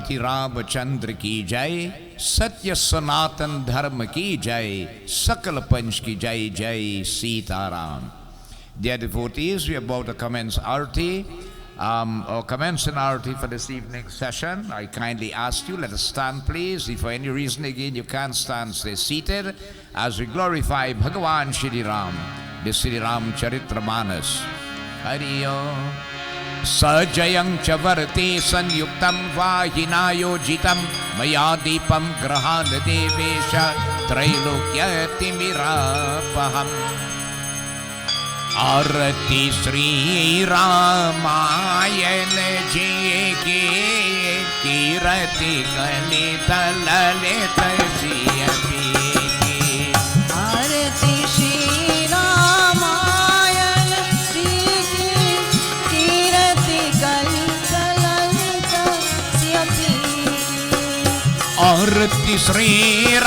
श्री रामचंद्र की जय, सत्य सनातन धर्म की जय, सकल पंच की जय, जय Sitaram. Dear devotees, we are about to commence Arti, or commence an Arti for this evening session. I kindly ask you, let us stand please. If for any reason again you can't stand, stay seated as we glorify Bhagavan Shri Ram, the Shri Ram Charitra Manas. Hari Om. Sajayam chavarti sanyuktam vahinayojitam maya deepam grahan devesha trailokyati mirapaham. आरती श्री रामायण जी की कीरति कलित ललित सियपी की. आरती श्री रामायण जी की कीरति कलित ललित सियपी की. आरती श्री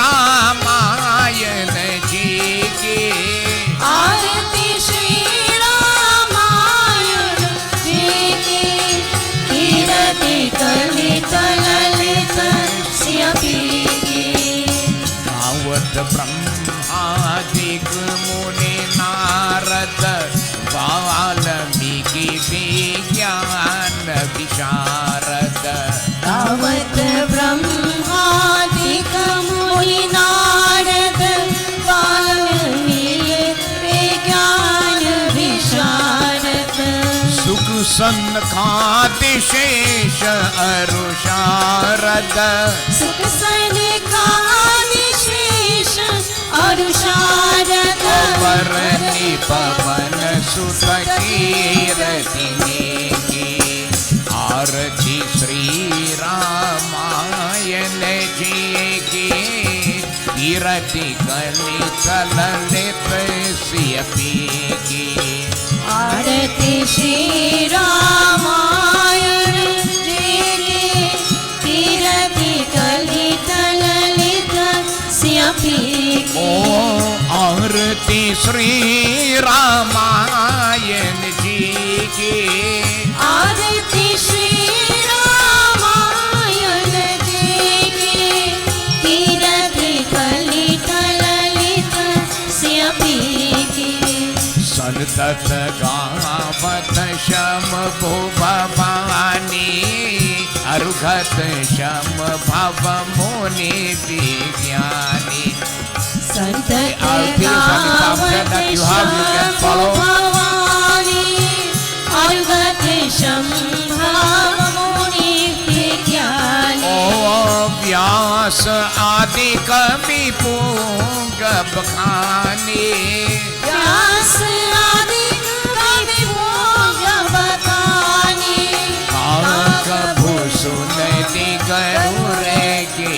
रामायण जी की. आरती कलित ललित सियपी की. गावत ब्रह्मादिक मुनि नारद वाल्मीकि विज्ञान विशारद. गावत ब्रह्मादिक मुनि नारद वाल्मीकि विज्ञान विशारद. सुख सनकादिशेष अरुषारद. सुख सनकादिशेष अरुषारद. वरनि पवन सुत कीरति की. आरती श्री रामायण जी की कीरति कलित ललित सियपी की. आरती श्री रामायण जी की कीरति कलित ललित सियपी की. ओ आरती श्री रामायण जी की. आरती श्री रामायण जी की कीरति कलित ललित सियपी की. संतत गावत शम भुववानी अरुघत शम भव मुनि विज्ञानी. संत गावत शम भवानी अरुघत शम भव मुनि विज्ञानी. ओ व्यास आदि कवि पूंग बखानी. व्यास आदि कवि पूंग बखानी. कभु सुनति गरुड़ की.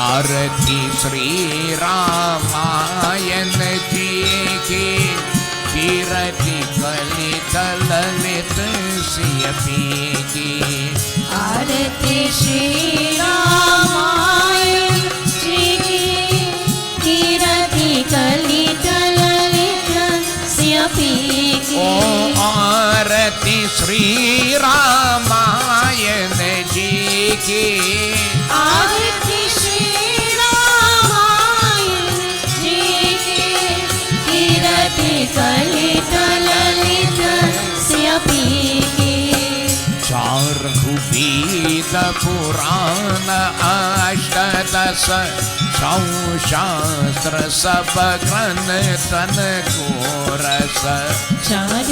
आरती श्री रामायण जी की कीरति कलित ललित सियपी की. आरती श्री रामायण जी की कीरति कलित ललित सियपी की. ओ आरती श्री रामायण जी की. आरती श्री रामायण जी की कीरति कलित ललित सियपी की. चार वेद पुराण अष्टदश सौ शास्त्र सब ग्रंथन को रस. चार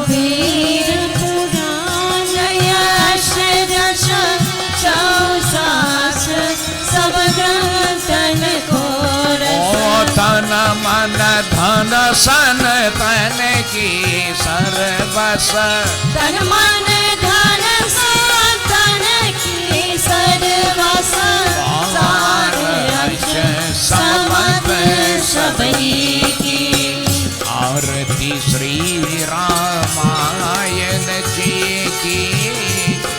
वेद पुराण अष्टदश सौ शास्त्र सब ग्रंथन को रस. ओ तन मन धन सन तन की सर्वस. तन मन धन तन की सर्वस. सार समत सबही की. आरती श्री रामायण जी की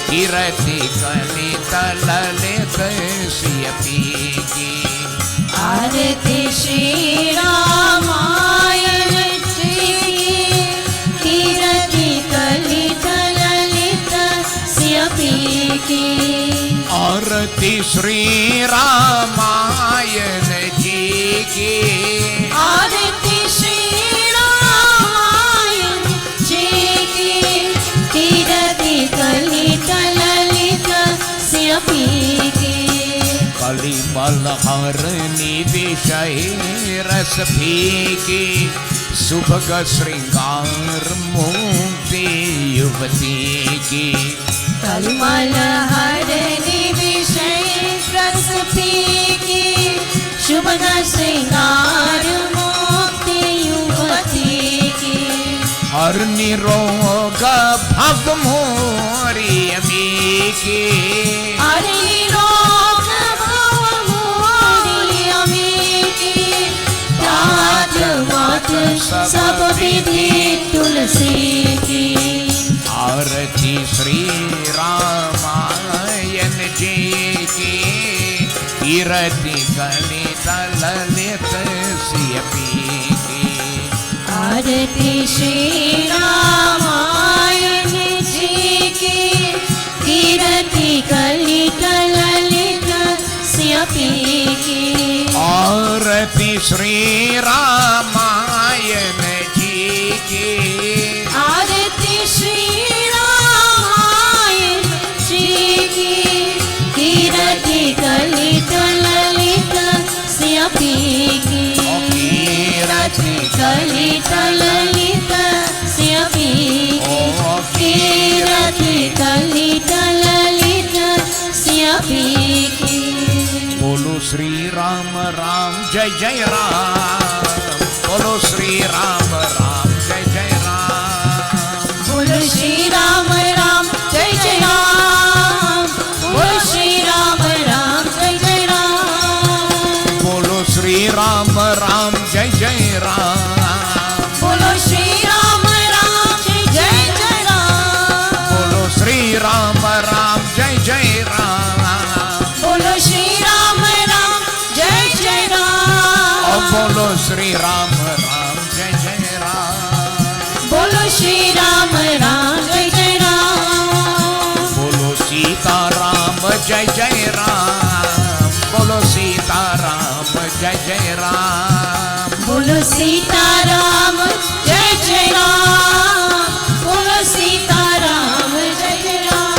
कीरति कलित ललित सियपी की. आरती श्री रामायण जी की कीरति कलित ललित सियपी की आरती श्री रामायण जी की आरती श्री रामायण जी की कीरति कलित ललित श्यापी की कलिमल हरणी विषय रस फीकी सुभग श्रृंगार मुक्ति युवती की कलिमल हरणी विषय रस फीकी शुभग श्रृंगार मुक्ति युवती की हर निरोग भव मोरी अमी की हर निरोग भव मोरी अमी की तात मात सब विधि तुलसी की आरती श्री रामायण जी की कीरति गणित ललित श्यापी की आरती श्री रामायण जी की कीरति कलित ललित श्यापी की आरती श्री रामायण जी की आरती श्री रामायण जी की कीरति कलित ललित श्यापी की कीरति कलित ललित श्यापी कीरति कलित ललित श्यापी की बोलो श्री राम राम जय जय राम बोलो श्री राम राम जय जय राम बोलो श्री राम राम जय जय राम बोलो श्री राम राम जय जय राम बोलो श्री राम राम जय जय राम बोलो श्री राम राम जय जय जय राम बोलो श्री राम राम जय जय राम बोलो श्री राम राम जय जय राम बोलो श्री राम राम जय जय राम बोलो श्री राम राम जय जय राम बोलो सीता राम जय जय राम बोलो सीता राम जय जय राम बोलो सीता राम जय जय राम बोलो सीता राम जय जय राम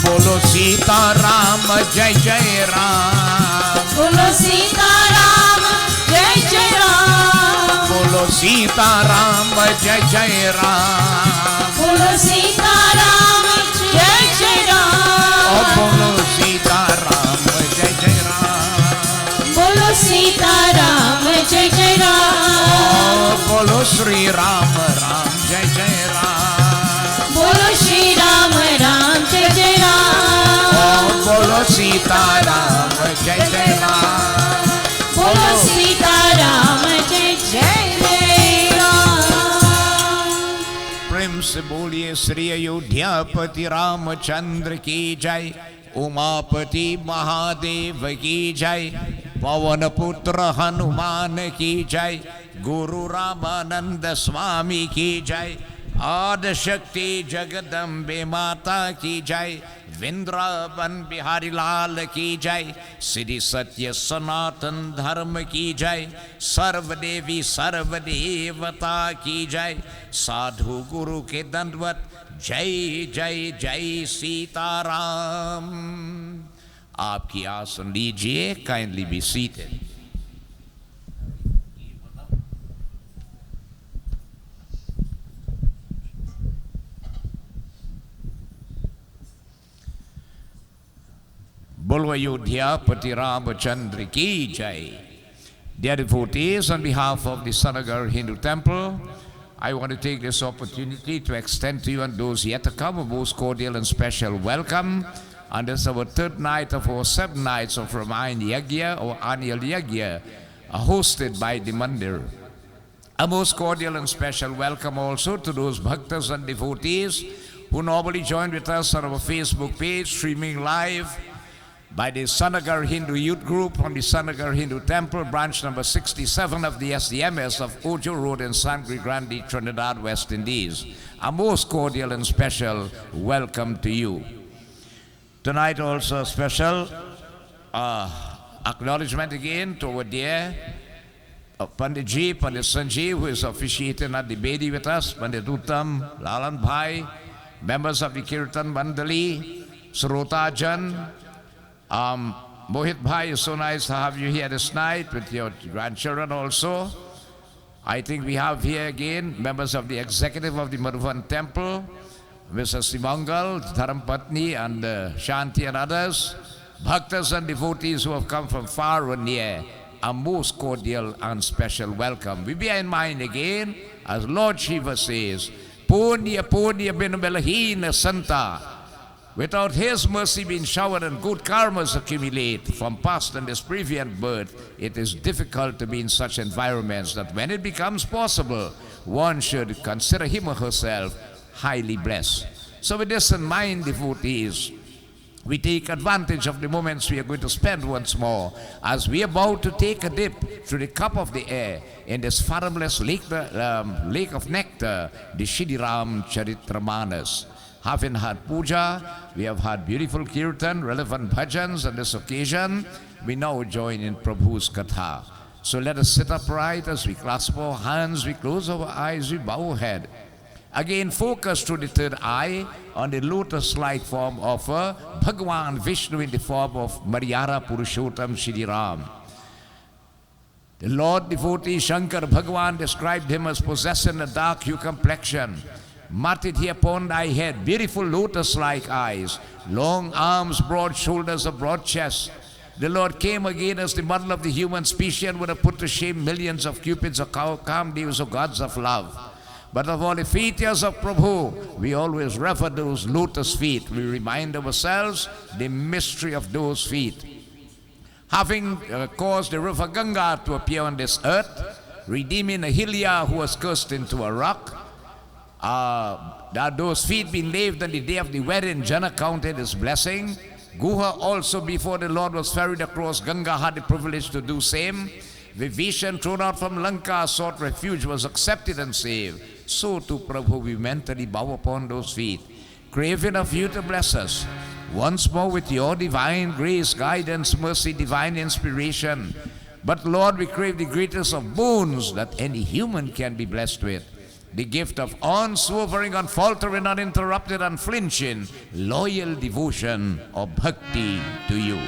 बोलो सीता राम जय जय राम बोलो सीता राम जय जय राम बोलो सीता राम जय जय राम बोलो सीता राम जय जय राम बोलो सीता राम जय जय राम बोलो सीता राम जय जय राम बोलो श्री राम राम जय जय राम बोलो श्री राम राम जय जय राम बोलो सीता राम जय जय राम बोलो सीता राम जय जय राम प्रेम से बोलिए श्री अयोध्यापति रामचंद्र की जय उमापति महादेव की जय पवन पुत्र हनुमान की जय गुरु रामानंद स्वामी की जय आदि शक्ति जगदम्बे माता की जय वृंदावन बिहारी लाल की जय श्री सत्य सनातन धर्म की जय सर्वदेवी सर्वदेवता की जय साधु गुरु के दंडवत जय जय जय सीताराम। आपकी आसन लीजिए, काइंडली बी सीटेड। बोलो अयोध्यापति रामचंद्र की जय। Dear devotees, on behalf of the Sant Nagar Hindu Temple, I want to take this opportunity to extend to you and those yet to come a most cordial and special welcome on this our third night of our 7 nights of Ramayana Yagya or annual Yagya, hosted by the Mandir. A most cordial and special welcome also to those bhaktas and devotees who normally join with us on our Facebook page, streaming live by the Sant Nagar Hindu Youth Group on the Sant Nagar Hindu Temple, branch number 67 of the SDMS of Ojo Road in Sangre Grande, Trinidad, West Indies. A most cordial and special welcome to you. Tonight also special acknowledgement again to our dear Pundit Sanjeev, who is officiating at the Veda with us, Pandit Uttam, Lalan Bhai, members of the Kirtan Mandali, Srotajan, Mohit Bhai, it's so nice to have you here this night with your grandchildren also. I think we have here again members of the executive of the Madhuvan Temple, Mr. Simangal, Dharampatni and Shanti and others, bhaktas and devotees who have come from far and near, a most cordial and special welcome. We bear in mind again, as Lord Shiva says, Punya Punya bin Belahina Santa. Without his mercy being showered and good karmas accumulate from past and this previous birth, it is difficult to be in such environments that when it becomes possible, one should consider him or herself highly blessed. So with this in mind, devotees, we take advantage of the moments we are going to spend once more as we are about to take a dip through the cup of the air in this fathomless lake of nectar, the Shriram Charitramanas. Having had puja, we have had beautiful kirtan, relevant bhajans on this occasion. We now join in Prabhu's katha. So let us sit upright as we clasp our hands, we close our eyes, we bow our head. Again, focus to the third eye on the lotus-like form of Bhagavan Vishnu in the form of Maryara Purushottam Shri Ram. The Lord devotee Shankar Bhagavan described him as possessing a dark hue complexion, matted here upon thy head, beautiful lotus-like eyes, long arms, broad shoulders, a broad chest. The Lord came again as the model of the human species and would have put to shame millions of cupids or Kamdevas or gods of love. But of all the features of Prabhu, we always refer to those lotus feet. We remind ourselves the mystery of those feet. Having caused the river Ganga to appear on this earth, redeeming Ahilya who was cursed into a rock, that those feet being laved on the day of the wedding, Jana counted his blessing. Guha also, before the Lord was ferried across Ganga, had the privilege to do same. Vibhishan, thrown out from Lanka, sought refuge, was accepted and saved. So too, Prabhu, we mentally bow upon those feet, craving of you to bless us once more with your divine grace, guidance, mercy, divine inspiration. But Lord, we crave the greatest of boons that any human can be blessed with, the gift of unswerving, unfaltering, uninterrupted, unflinching, loyal devotion or bhakti to you.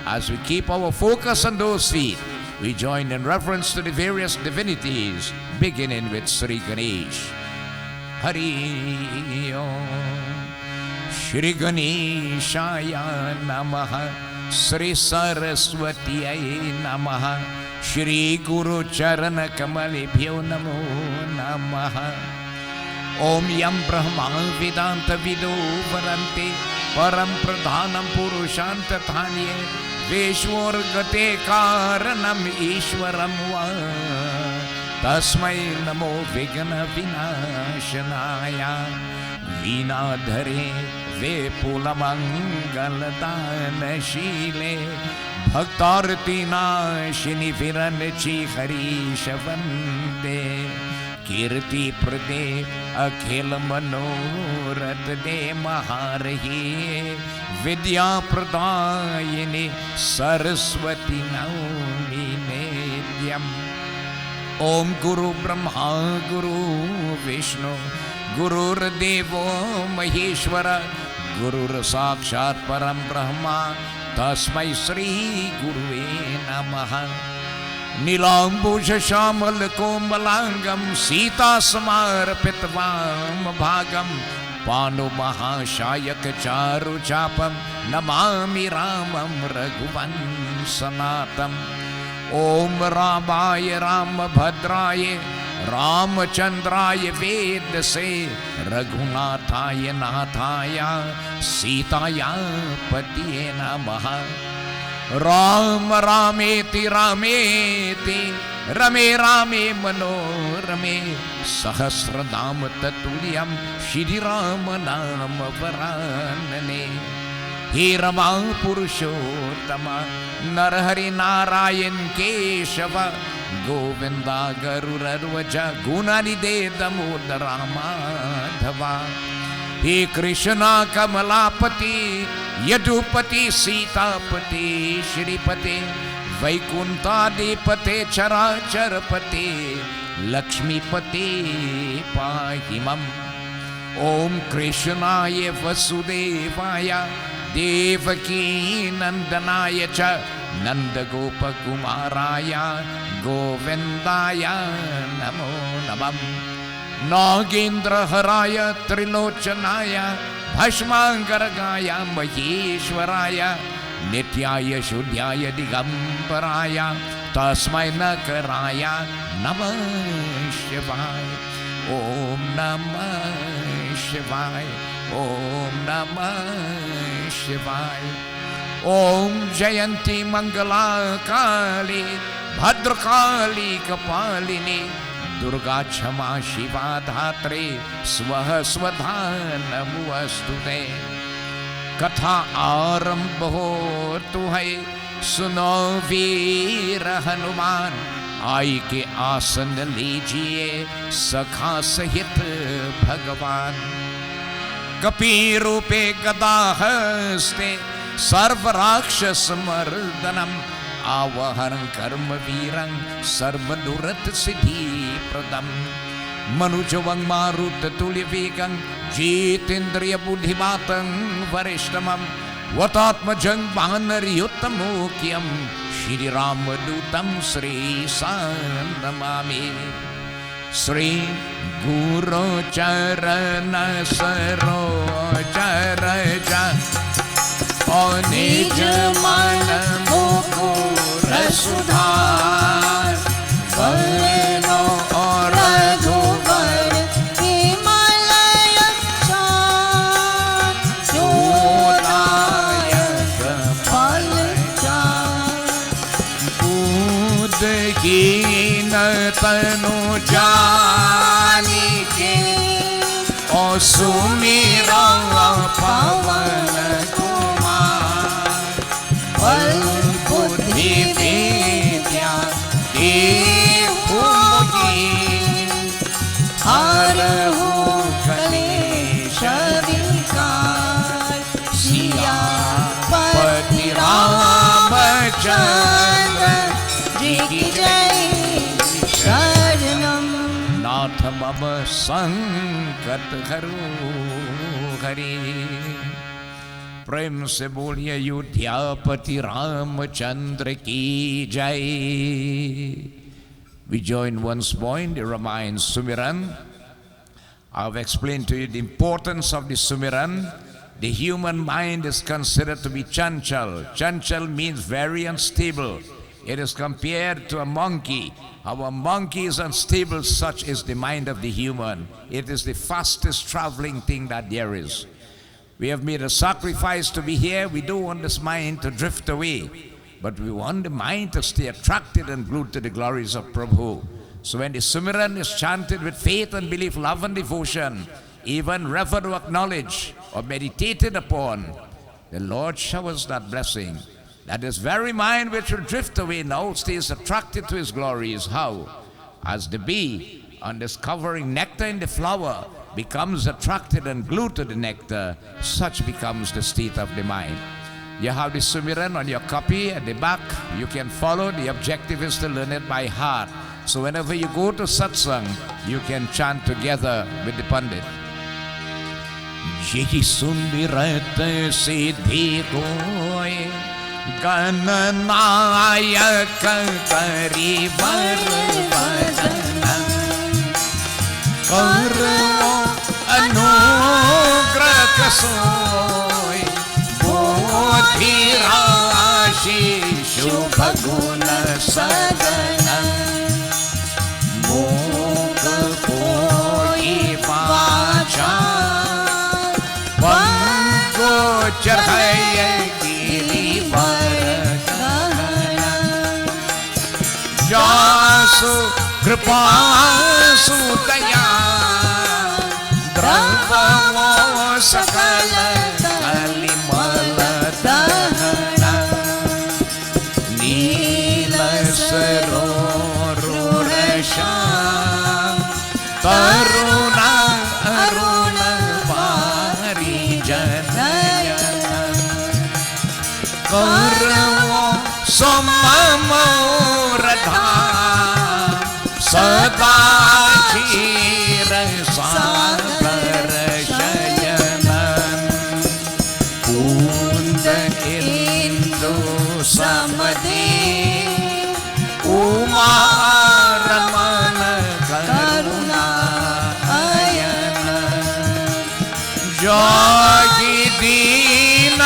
As we keep our focus on those feet, we join in reverence to the various divinities, beginning with Sri Ganesh. Hari Om. Shri Ganeshaya Namaha. Sri Saraswatiyai Namaha. Shri Guru Charana Kamalebhyo Namo Namaha. Om Yam Brahma Vedanta Vido Varante Param Pradhanam Purushanta Thanye Veshwargate Karanam Ishwaram Va Tasmai Namo Vigna Vinashanaya Vinadhare Vepula Mangaladana Shile Bhaktarti Nashini Viranachi Harisha Vande Kirti Prade Akhil Manorat De Maharahi Vidya Pradayini Saraswati Naumi Nedyam. Om Guru Brahma Guru Vishnu Guru Devo Maheshwara Guru Sakshat Param Brahma Tasmai Sri Gurue Namaha. Nilambuja Shamal Komalangam Sita Samarpitvam Bhagam Panu Mahashayak Charu Chapam Namami Ramam Raghuvan Sanatam. Om Ramaya Ramabhadraya Ramachandraya Vedase Raghunathaya Nathaya Sitaya Patiye Namaha. Ram Rameti Rameti Rame Rame Manorame Sahasradam Tatulyam Shri Rama Nama Varanane. He Rama Purushottama Narhari Narayan Keshava Govinda Garurarvaja Gunani De Damodara Madhava. He Krishna Kamalapati Yadupati Sitapati श्रीपते वैकुंठाधिपते चराचरपते लक्ष्मीपते पाहि मम। ओम कृष्णाय वसुदेवाय देवकी नंदनाय च नंदगोपकुमाराय गोविंदाय नमो नमः। नागेंद्रहराय त्रिलोचनाय भस्मांगरगाय महेश्वराय नित्याय शुद्धाय दिगंबराय तस्मै नकराय नमः शिवाय। ओम नमः शिवाय। ओम नमः शिवाय। ओम जयंती मंगला काली भद्रकाली कपालिनी दुर्गा क्षमा शिवा धात्रे स्वः स्वधा नमोस्तुते। कथा आरंभ हो तु है सुनो वीर हनुमान आई के आसन लीजिए सखा सहित भगवान। कपि रूपे गदा हस्ते सर्व राक्षस मर्दनम आवहन कर्म वीरं सर्व दुरत सिद्धि प्रदम। मनुजवं मारुत तुल्य वेगं जितेन्द्रिय बुद्धिमातं वरिष्ठमं वतात्मजं वानरयुतमोक्यं श्री रामदूतं श्री नमामि। श्री गुरु चरण सरोज रज निज मन मुकुर सुधार बरनो रघुवर हिमालय चार जोदायक फल चार। बुद्धहीन तनु जानिके और सुमिरो पवन बुद्धि विद्या देहु हरहु कलेश विकार। सियापति रामचंद्र जी की जय शरणम। नाथ मम संकट हरो हरे। प्रेम से बोलिए अयोध्यापति रामचंद्र की जय। We join once more in the Ramayana Sumiran. I've explained to you the importance of the Sumiran. The human mind is considered to be chanchal. Chanchal means very unstable. It is compared to a monkey. How a monkey is unstable, such is the mind of the human. It is the fastest traveling thing that there is. We have made a sacrifice to be here. We don't want this mind to drift away, but we want the mind to stay attracted and glued to the glories of Prabhu. So when the Sumiran is chanted with faith and belief, love and devotion, even referred to acknowledge or meditated upon, the Lord showers that blessing. That this very mind which will drift away now stays attracted to His glories. How? As the bee on discovering nectar in the flower becomes attracted and glued to the nectar, such becomes the state of the mind. You have the Sumiran on your copy at the back. You can follow. The objective is to learn it by heart. So whenever you go to satsang, you can chant together with the Pundit. Jehi sumirat siddhi hoye, gananayak kari varvadana, karmo anugrah soy, bodhi rashi shubha guna sadana, mukha koi vacha vango chढ़ाए Girivar गहना, जासु कृपासु दया द्रवो सकल कलिमल दहना, नील सरोरुरशा तरुणा अरुण वारी जनयन, करवो सममोरधा सदा क्षीर सागर शयनन कुंद इंदु समदे उमा रमण करुणा अयन जोगी दीन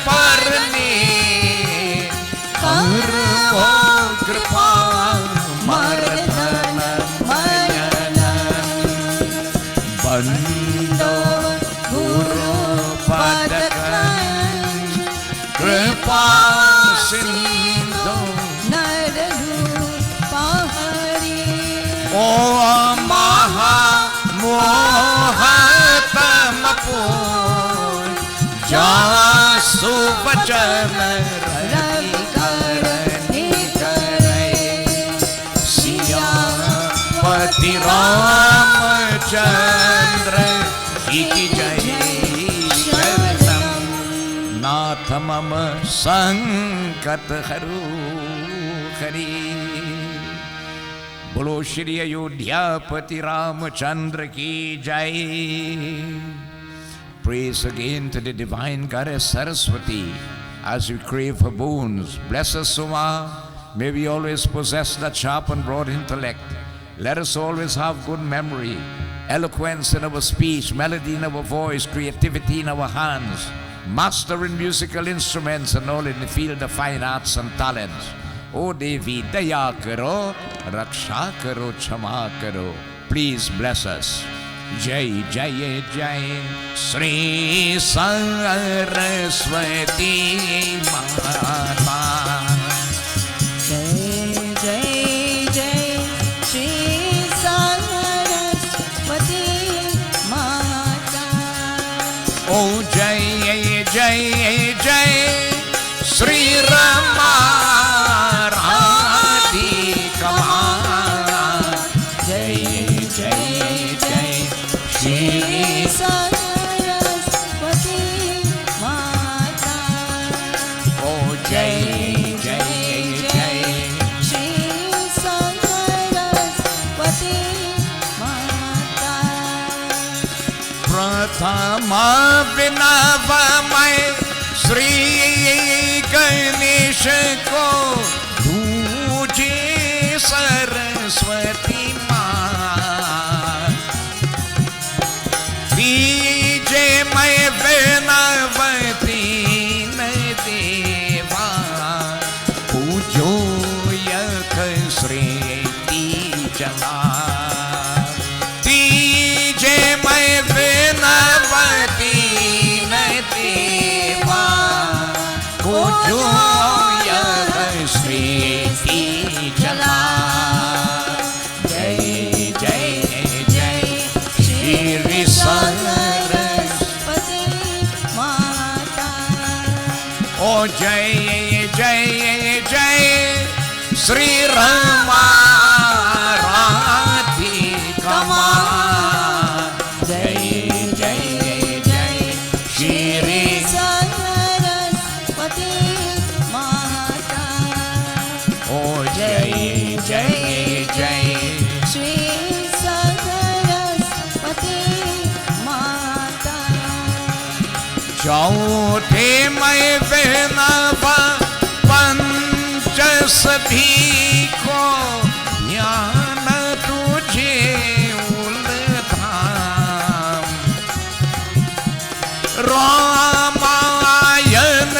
परने करवो कृपा मर्दन मयन बंदो गुरु पद कृपा सिंधु ओ महा मोहतम जासु वचन रवि करने करे सियापति रामचंद्र की जय शरणम नाथ मम संकट हरु हरि बोलो श्री अयोध्यापति रामचंद्र की जय. Praise again to the divine goddess Saraswati as we crave her boons. Bless us, Suma. May we always possess that sharp and broad intellect. Let us always have good memory, eloquence in our speech, melody in our voice, creativity in our hands, master in musical instruments and all in the field of fine arts and talents. O Devi, daya karo, raksha karo, chama karo. Please bless us. Jai Jai Jai Sri Saraswati Mata. Jai Jai Jai Sri Saraswati Mata. Oh Jai Jai Jai Sri Rama Radhika Jai Jai Jai Shri Saraswati Mata. Oh Jai Jai Jai Shri Saraswati Mata. Prathama Vinavamay Sri Ganesh ko Duje Saraswati बीजे मैं वेनवती न देवा पूजो यख श्रेति जला तीजे मैं वेनवती न देवा पूजो यख श्रेति जला. जय जय जय Shri Saraswati Mata. Oh Jai Jai Jai Sri Rama Radhika Jai Jai Jai Shri Saraswati Mata. Oh Jai Jai Jai Shri Saraswati Mata. चौथे मैं बहनवा पंच सभी को ज्ञान तुझे उलधाम रामायण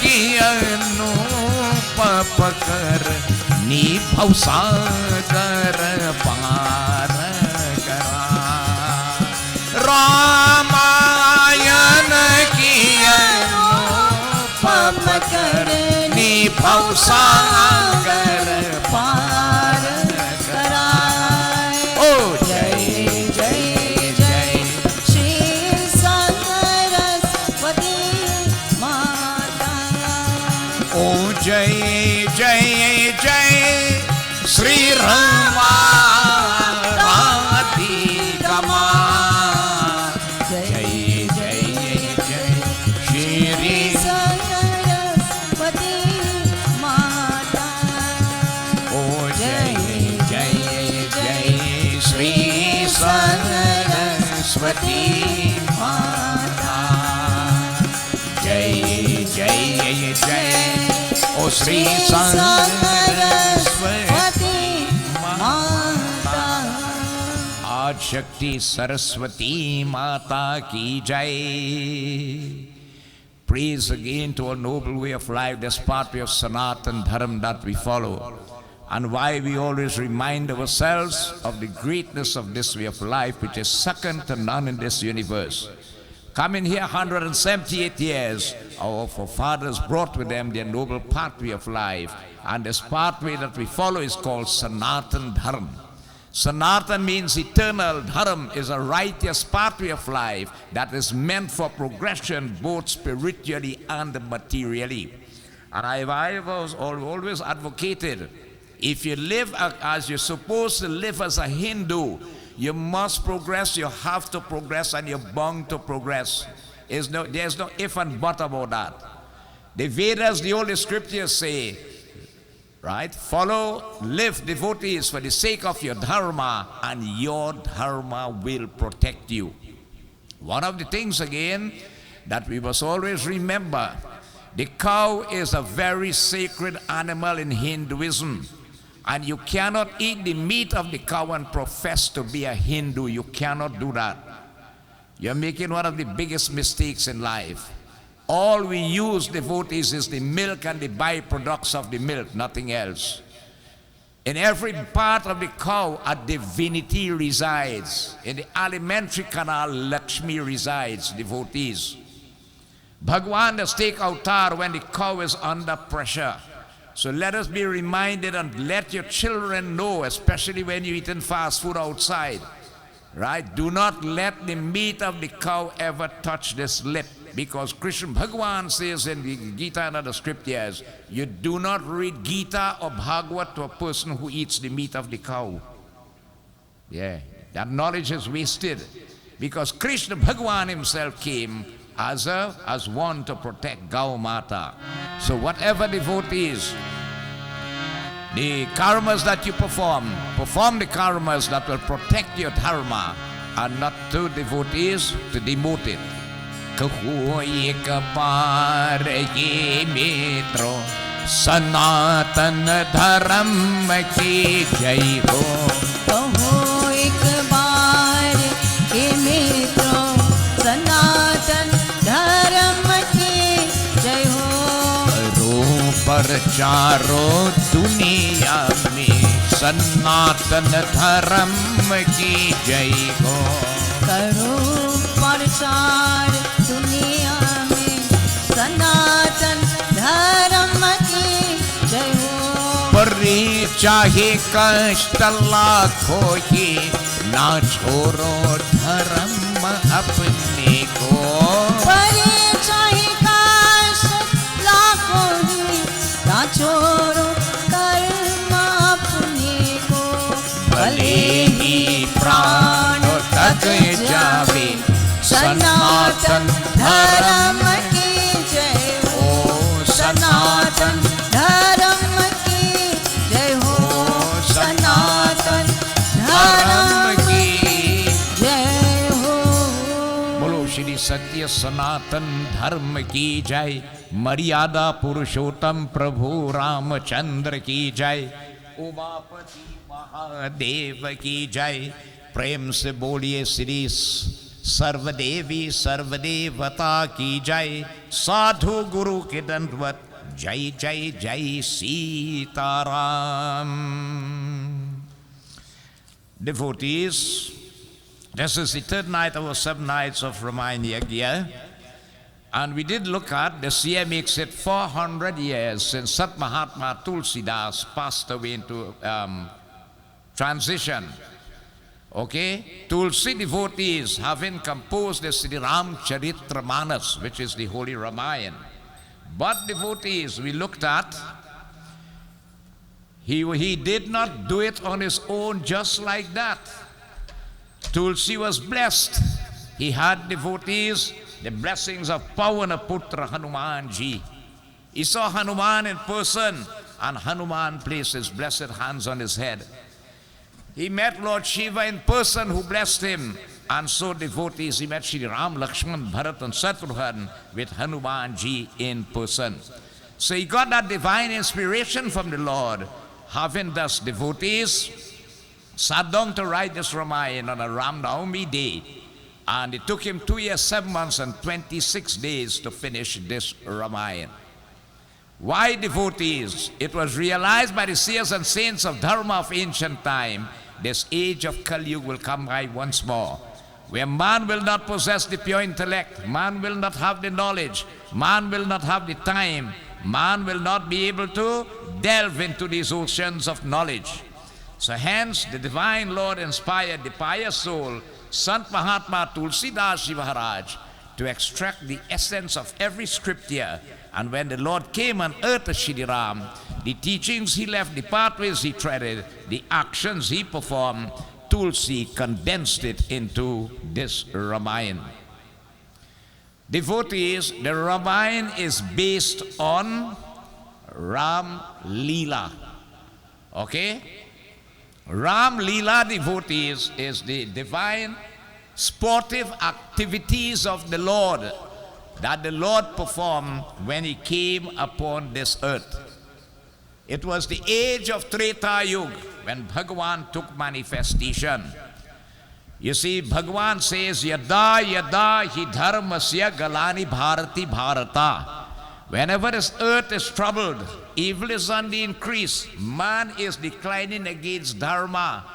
की अनुपप कर निभव सागर पार करा. रामायण की अनुपम कर निभव सागर पार कराए. ओ जय जय जय Shri Saraswati Mata. ओ जय जय जय श्री रमा राधिका जय जय जय Shri Saraswati Mata. Jai Jai Jai, O Sri Saraswati Mata. Aaj Shakti Saraswati Mata ki Jai. Praise again to our noble way of life, this pathway of Sanatan Dharma that we follow, and why we always remind ourselves of the greatness of this way of life, which is second to none in this universe. Coming here 178 years, our forefathers brought with them their noble pathway of life, and this pathway that we follow is called Sanatan Dharma. Sanatan means eternal. Dharma is a righteous pathway of life that is meant for progression both spiritually and materially. And I was always advocated, if you live as you're supposed to live as a Hindu, you must progress, you have to progress, and you're bound to progress. There's no if and but about that. The Vedas, the Holy Scriptures say, right? Follow, live devotees for the sake of your dharma, and your dharma will protect you. One of the things again that we must always remember, the cow is a very sacred animal in Hinduism, and you cannot eat the meat of the cow and profess to be a Hindu. You cannot do that. You're making one of the biggest mistakes in life. All we use, devotees, is the milk and the byproducts of the milk, nothing else. In every part of the cow, a divinity resides. In the alimentary canal, Lakshmi resides, devotees. Bhagwan does take avatar when the cow is under pressure. So let us be reminded, and let your children know, especially when you're eating fast food outside, right? Do not let the meat of the cow ever touch this lip. Because Krishna Bhagwan says in the Gita and other scriptures, you do not read Gita or Bhagavad to a person who eats the meat of the cow. Yeah, that knowledge is wasted. Because Krishna Bhagwan himself came as one to protect Gau Mata. So whatever devotees, the karmas that you perform the karmas that will protect your dharma, and not to devotees to demote it. कहो एक बार ये मित्रों सनातन धर्म की जय हो कहो एक बार ये मित्रों सनातन धर्म की जय हो करो प्रचारो दुनिया में सनातन धर्म की जय हो करो प्रचार दुनिया में सनातन धर्म की जय हो परी चाहे कष्ट लाखों ही ना छोड़ो धर्म अपने को परी चाहे कष्ट लाखों ही ना छोड़ो कर्म अपने को भले ही प्राण तक जावे सनातन धर्म की जय हो सनातन धर्म की जय हो सनातन धर्म की जय हो बोलो श्री सत्य सनातन धर्म की जय मर्यादा पुरुषोत्तम प्रभु रामचंद्र की जय उमापति महादेव की जय प्रेम से बोलिए श्री सर्वदेवी सर्वदेवता की जय साधु गुरु के दंडवत जय जय जय Sitaram. Devotees, this is the third night of our 7 nights of Ramayana Yagya, and we did look at, this year makes it 400 years since Sant Mahatma Tulsidas passed away into transition. Okay, Tulsi devotees having composed the Sri Ramcharitra Manas, which is the Holy Ramayana. But devotees, we looked at, he did not do it on his own just like that. Tulsi was blessed. He had devotees, the blessings of Pavanaputra Hanumanji. He saw Hanuman in person, and Hanuman placed his blessed hands on his head. He met Lord Shiva in person, who blessed him. And so devotees, he met Shri Ram, Lakshman, Bharat and Shatrughan with Hanumanji in person. So he got that divine inspiration from the Lord. Having thus devotees sat down to write this Ramayana on a Ram Navami day. And it took him 2 years, 7 months and 26 days to finish this Ramayana. Why devotees? It was realized by the seers and saints of Dharma of ancient time, this age of Kali Yuga will come by once more, where man will not possess the pure intellect, man will not have the knowledge, man will not have the time, man will not be able to delve into these oceans of knowledge. So hence the divine Lord inspired the pious soul, Sant Mahatma Tulsidas Maraj, to extract the essence of every scripture. And when the Lord came on earth as Shri Ram, the teachings he left, the pathways he treaded, the actions he performed, Tulsi condensed it into this Ramayana. Devotees, the Ramayana is based on Ram Leela. Okay? Ram Leela, devotees, is the divine sportive activities of the Lord that the Lord performed when he came upon this earth. It was the age of Treta Yuga when Bhagavan took manifestation. You see, Bhagavan says, Yada yada hi dharmasya galani bharati bharata. Whenever this earth is troubled, evil is on the increase, man is declining against dharma.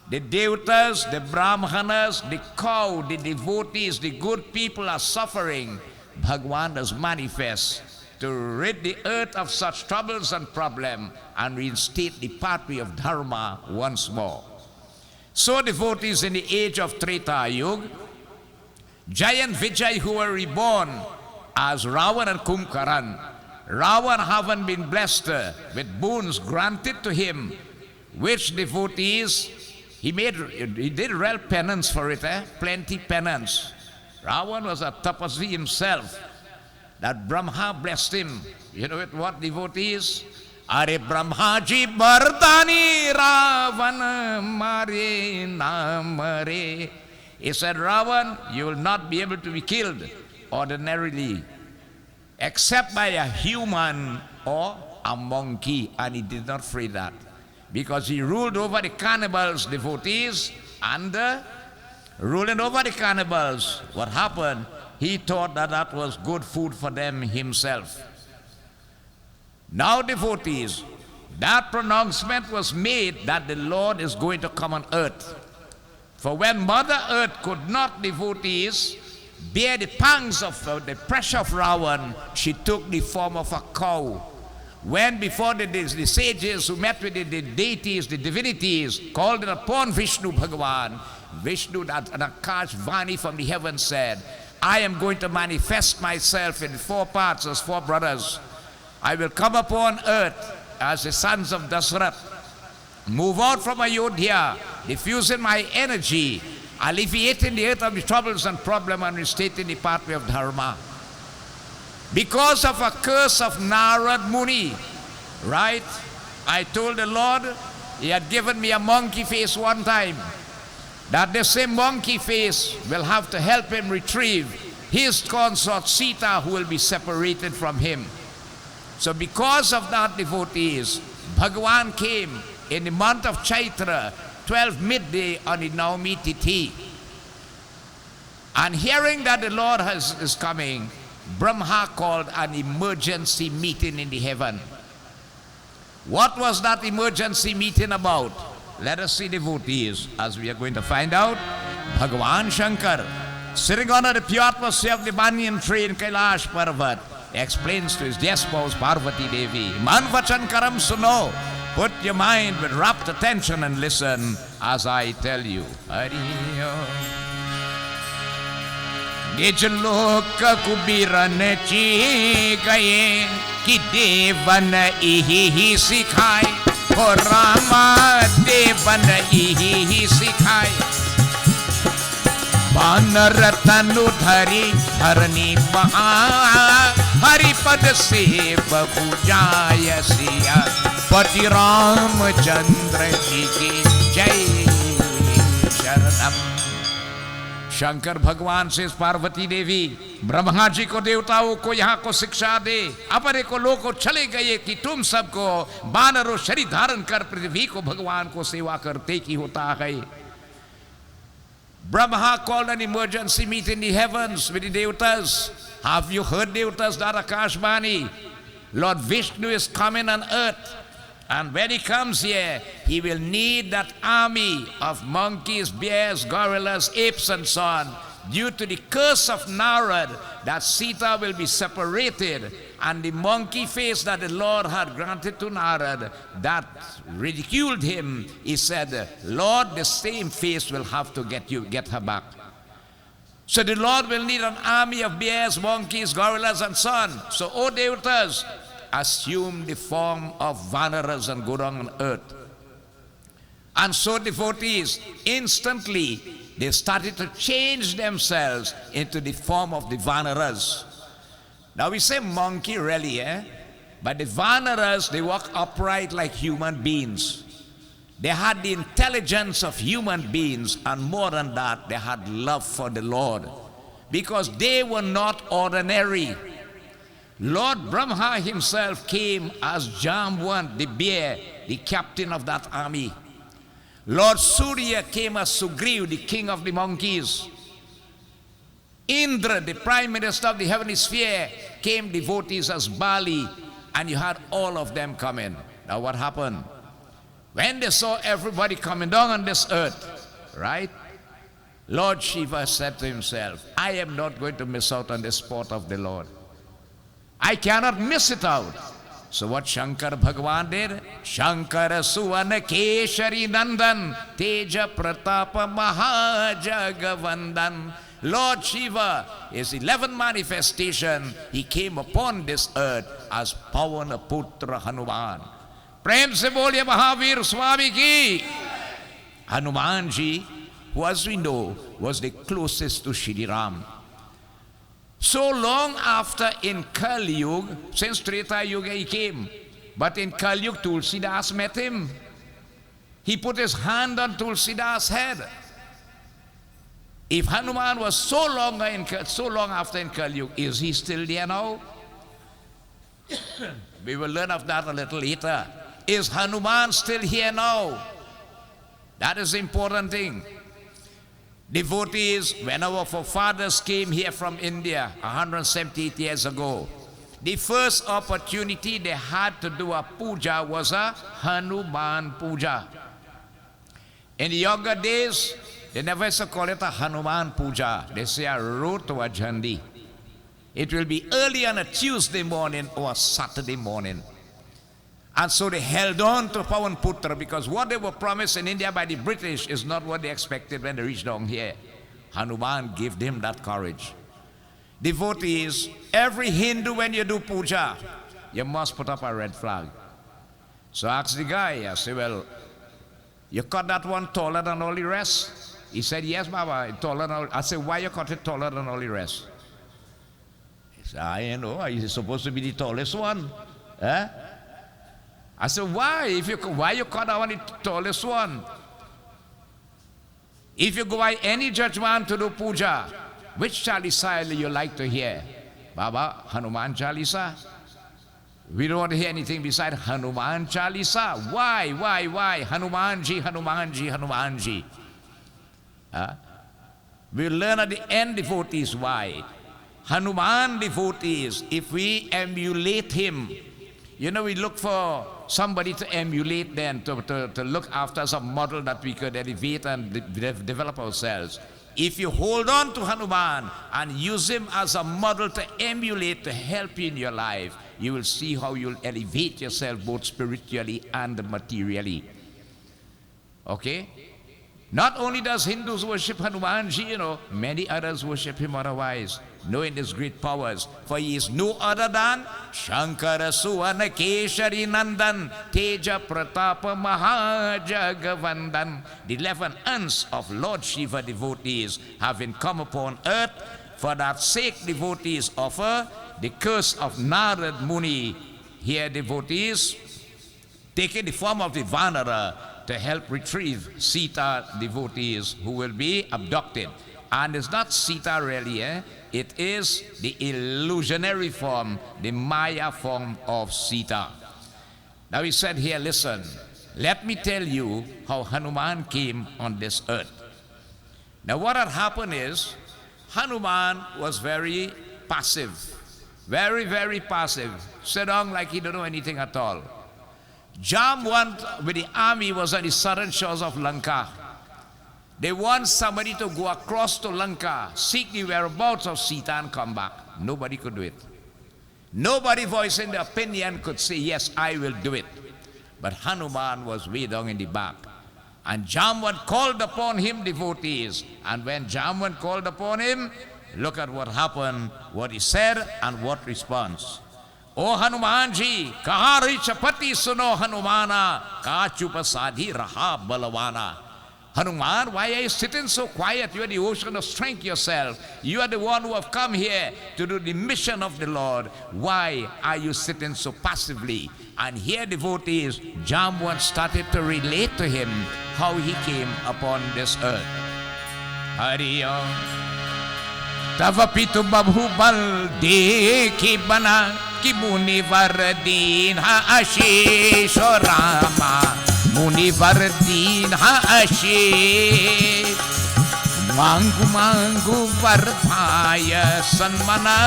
The devatas, the brahmanas, the cow, the devotees, the good people are suffering. Bhagavan does manifest to rid the earth of such troubles and problems and reinstate the pathway of dharma once more. So devotees in the age of Treta Yuga, giant Vijay who were reborn as Ravan and Kumbhakarna. Ravan having been blessed with boons granted to him, which devotees, he did real penance for it, plenty penance. Ravan was a tapasvi himself, that Brahma blessed him. You know what devotees? Are Brahmaji Bardani Ravana Mare Namare. He said, Ravan, you will not be able to be killed ordinarily, except by a human or a monkey. And he did not fear that, because he ruled over the cannibals, devotees, and ruling over the cannibals. What happened? He thought that that was good food for them himself. Now devotees, that pronouncement was made that the Lord is going to come on earth. For when Mother Earth could not, devotees, bear the pangs of the pressure of Ravan, she took the form of a cow. When before the sages who met with the deities, the divinities, called it upon Vishnu Bhagavan, Vishnu, that an Akash Vani from the heavens said, I am going to manifest myself in 4 parts as 4 brothers. I will come upon earth as the sons of Dasrath, move out from Ayodhya, diffusing my energy, alleviating the earth of the troubles and problems and restating the pathway of dharma. Because of a curse of Narad Muni, right? I told the Lord, he had given me a monkey face one time, that the same monkey face will have to help him retrieve his consort Sita, who will be separated from him. So because of that, devotees, Bhagavan came in the month of Chaitra, 12 midday on the Navami Tithi. And hearing that the Lord is coming, Brahma called an emergency meeting in the heaven. What was that emergency meeting about? Let us see, devotees, as we are going to find out. Bhagavan Shankar, sitting on the pure atmosphere of the banyan tree in Kailash Parvat, explains to his dear spouse Parvati Devi, Man vachan karam suno. Put your mind with rapt attention and listen as I tell you. Hari Om. Nijloka kubiran chi gaye ki devan ihi sikhai. Ho Rama devan ihi sikhai. Banar tanu dhari dharani maha. Hari pad se bahu jaya siya. Pati Ramachandra ji ki jai sharanam. Shankar भगवान से पार्वती देवी ब्रह्मा जी को देवताओं को यहाँ को शिक्षा दे, अपने को लोग को चले गए कि तुम सबको वानरों शरीर धारण कर पृथ्वी को भगवान को सेवा करते की होता है. Brahma called an emergency meeting in the heavens with the devatas. Have you heard, devatas, that Akashvani? Lord Vishnu is coming on earth. And when he comes here, he will need that army of monkeys, bears, gorillas, apes and so on. Due to the curse of Narad, that Sita will be separated, and the monkey face that the Lord had granted to Narad, that ridiculed him, he said, Lord, the same face will have to get her back. So the Lord will need an army of bears, monkeys, gorillas and so on. So, O devatas, assume the form of Vanaras and go down on earth. And so devotees, instantly, they started to change themselves into the form of the Vanaras. Now we say monkey really, but the Vanaras, they walk upright like human beings. They had the intelligence of human beings, and more than that, they had love for the Lord. Because they were not ordinary. Lord Brahma himself came as Jambwan, the bear, the captain of that army. Lord Surya came as Sugriv, the king of the monkeys. Indra, the prime minister of the heavenly sphere, came devotees as Bali, and you had all of them come in. Now what happened? When they saw everybody coming down on this earth, right? Lord Shiva said to himself, I am not going to miss out on the sport of the Lord. I cannot miss it out. So what Shankar Bhagavan did? Shankara Suvana Keshari Nandan Teja Pratapa Mahajagavandan. Lord Shiva, his 11th manifestation, he came upon this earth as Pavana Putra Hanuman. Prem se boliye Mahavir Swami ki. Hanuman ji, who as we know was the closest to Shri Ram. So long after in Kali Yuga, since Treta Yuga he came, but in Kali Yuga Tulsidas met him. He put his hand on Tulsidas' head. If Hanuman was so long after in Kali Yuga, is he still there now? We will learn of that a little later. Is Hanuman still here now? That is the important thing. Devotees, when our forefathers came here from India 178 years ago, the first opportunity they had to do a puja was a Hanuman puja. In the younger days, they never used to call it a Hanuman puja. They say a road to a Jandi. It will be early on a Tuesday morning or a Saturday morning. And so they held on to Pawan Putra, because what they were promised in India by the British is not what they expected when they reached down here. Hanuman gave them that courage. Devotees, every Hindu, when you do puja, you must put up a red flag. So I asked the guy, I said, well, you cut that one taller than all the rest? He said, yes, Baba, taller than all. I said, why you cut it taller than all the rest? He said, I know, it's supposed to be the tallest one. Eh? I said, why? Why you cut out the tallest one? If you go by any judgment to do puja, which Chalisa you like to hear? Baba, Hanuman Chalisa. We don't want to hear anything besides Hanuman Chalisa. Why? Hanumanji, Hanumanji, Hanumanji. We'll learn at the end, devotees, why. Hanuman devotees, if we emulate him, you know, we look for somebody to emulate then, to look after as a model that we could elevate and develop ourselves. If you hold on to Hanuman and use him as a model to emulate, to help you in your life, you will see how you'll elevate yourself both spiritually and materially. Okay? Not only does Hindus worship Hanumanji, you know, many others worship him otherwise, knowing his great powers. For he is no other than Shankara Suvana Keshari Nandan Teja Pratapa Mahajagavandan. The 11 ants of Lord Shiva devotees having come upon earth. For that sake, devotees offer the curse of Narad Muni. Here, devotees, taking the form of the Vanara, to help retrieve Sita devotees who will be abducted. And it's not Sita really, it is the illusionary form, the Maya form of Sita. Now he said here, listen, let me tell you how Hanuman came on this earth. Now what had happened is, Hanuman was very passive, very, very passive, sit down like he don't know anything at all. Jamwant with the army was on the southern shores of Lanka. They want somebody to go across to Lanka, seek the whereabouts of Sita and come back. Nobody could do it. Nobody voicing the opinion could say, yes, I will do it. But Hanuman was way down in the back. And Jamwant called upon him devotees. And when Jamwant called upon him, look at what happened, what he said, and what response. O Hanumanji, kahari chapati suno Hanumana, ka chupasadhi raha balawana. Hanuman, why are you sitting so quiet? You are the ocean of strength yourself. You are the one who have come here to do the mission of the Lord. Why are you sitting so passively? And here, devotees, Jamwant started to relate to him how he came upon this earth. Hariyo Tava pitu babhu bal dekhi bana ki muni vardin ha ashish o Rama muni vardin ha ashish mangu mangu vardhaya sanmana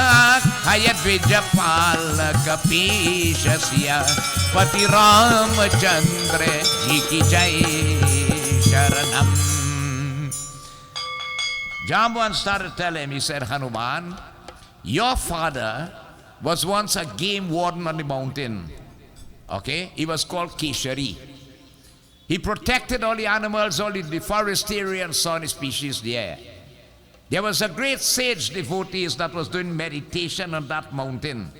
hayat vijapal kapishasya pati Ramachandra ji ki jai sharanam. Jamban started telling him, he said, Hanuman, your father was once a game warden on the mountain. Okay? He was called Keshari. He protected all the animals, all the forest area and so on species there. There was a great sage devotee that was doing meditation on that mountain.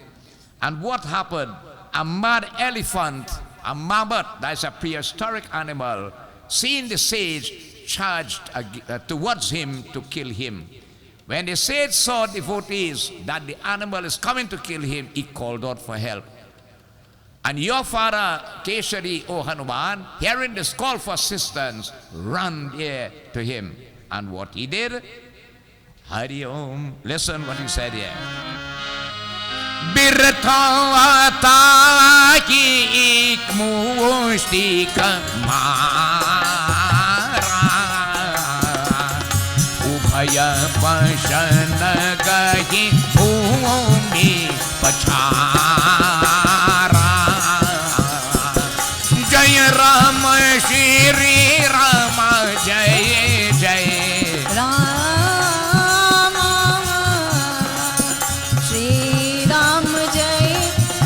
And what happened? A mad elephant, a mammoth, that's a prehistoric animal, seeing the sage, charged towards him to kill him. When the sage saw devotees that the animal is coming to kill him, he called out for help. And your father, Keshari, O Hanuman, hearing this call for assistance, ran there to him. And what he did? Hari Om. Listen what he said here. Birthata ki ik mushtika Ubhaya pashana gahi bhumi pachara Jai Rama Shri Rama Jai Jai Rama Shri Ram Jai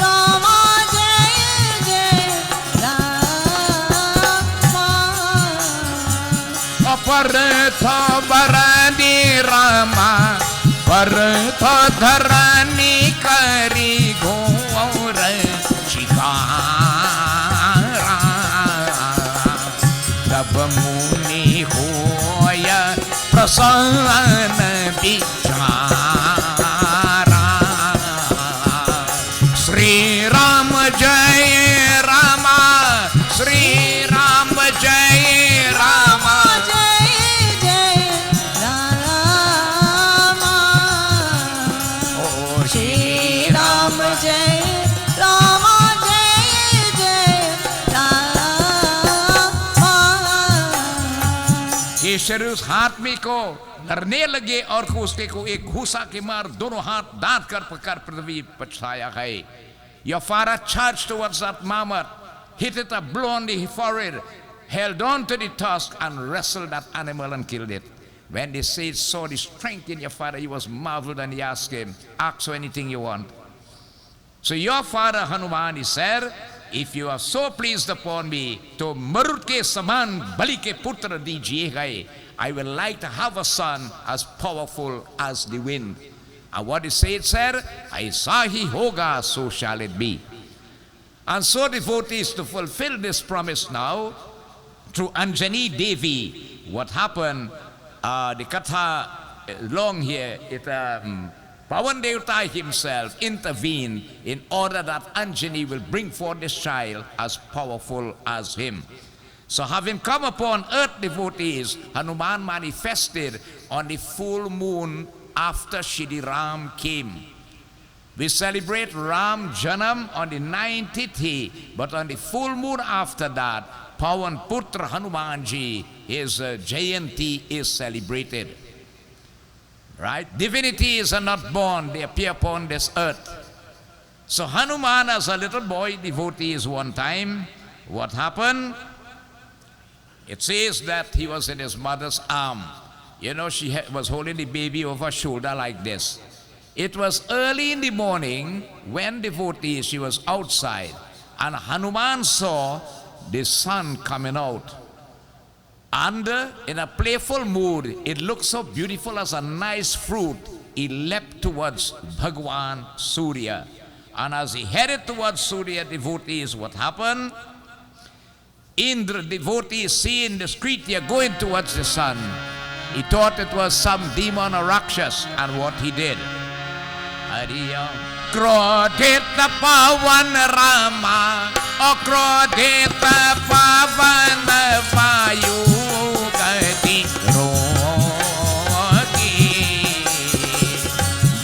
Rama Jai Jai Rama Apartha Varani Rama Partha Dharani Kari Gaura Chikara Tab Muni Hoya Prasana Bichara Sri Rama Jai Rama Sri Rama Jai Rama Keshari उस हाथ में को धरने लगे और उसके को एक घूसा के मार दोनों हाथ दांत कर पकड़ पृथ्वी पछाया है. Your father charged towards that mammoth, hit it a blow on the forehead, held on to the tusk and wrestled that animal and killed it. When the sage saw the strength in your father, he was marveled and he asked him, ask for anything you want. So your father Hanuman, he said, if you are so pleased upon me, to marut ke saman bali ke putra dijiye, I will like to have a son as powerful as the wind. And what the sage said, aisa hi hoga, so shall it be. And so devotees, to fulfill this promise now, through Anjani Devi, what happened, the katha long here, Pawan Devta himself intervened in order that Anjani will bring forth this child as powerful as him. So having come upon earth, devotees, Hanuman manifested on the full moon after Shri Ram came. We celebrate Ram Janam on the 90th day, but on the full moon after that, Pawan Putra Hanumanji, his Jayanti is celebrated. Right? Divinities are not born, they appear upon this earth. So Hanuman as a little boy, devotees one time, what happened? It says that he was in his mother's arm. You know, she was holding the baby over her shoulder like this. It was early in the morning when devotees, she was outside, and Hanuman saw the sun coming out. And in a playful mood, it looked so beautiful as a nice fruit. He leapt towards Bhagwan Surya. And as he headed towards Surya, devotees, what happened? Indra, devotee, seeing the street here going towards the sun, he thought it was some demon or rakshas, and what he did? Krodita pavan Rama, o krodita pavan vayu gati rogi,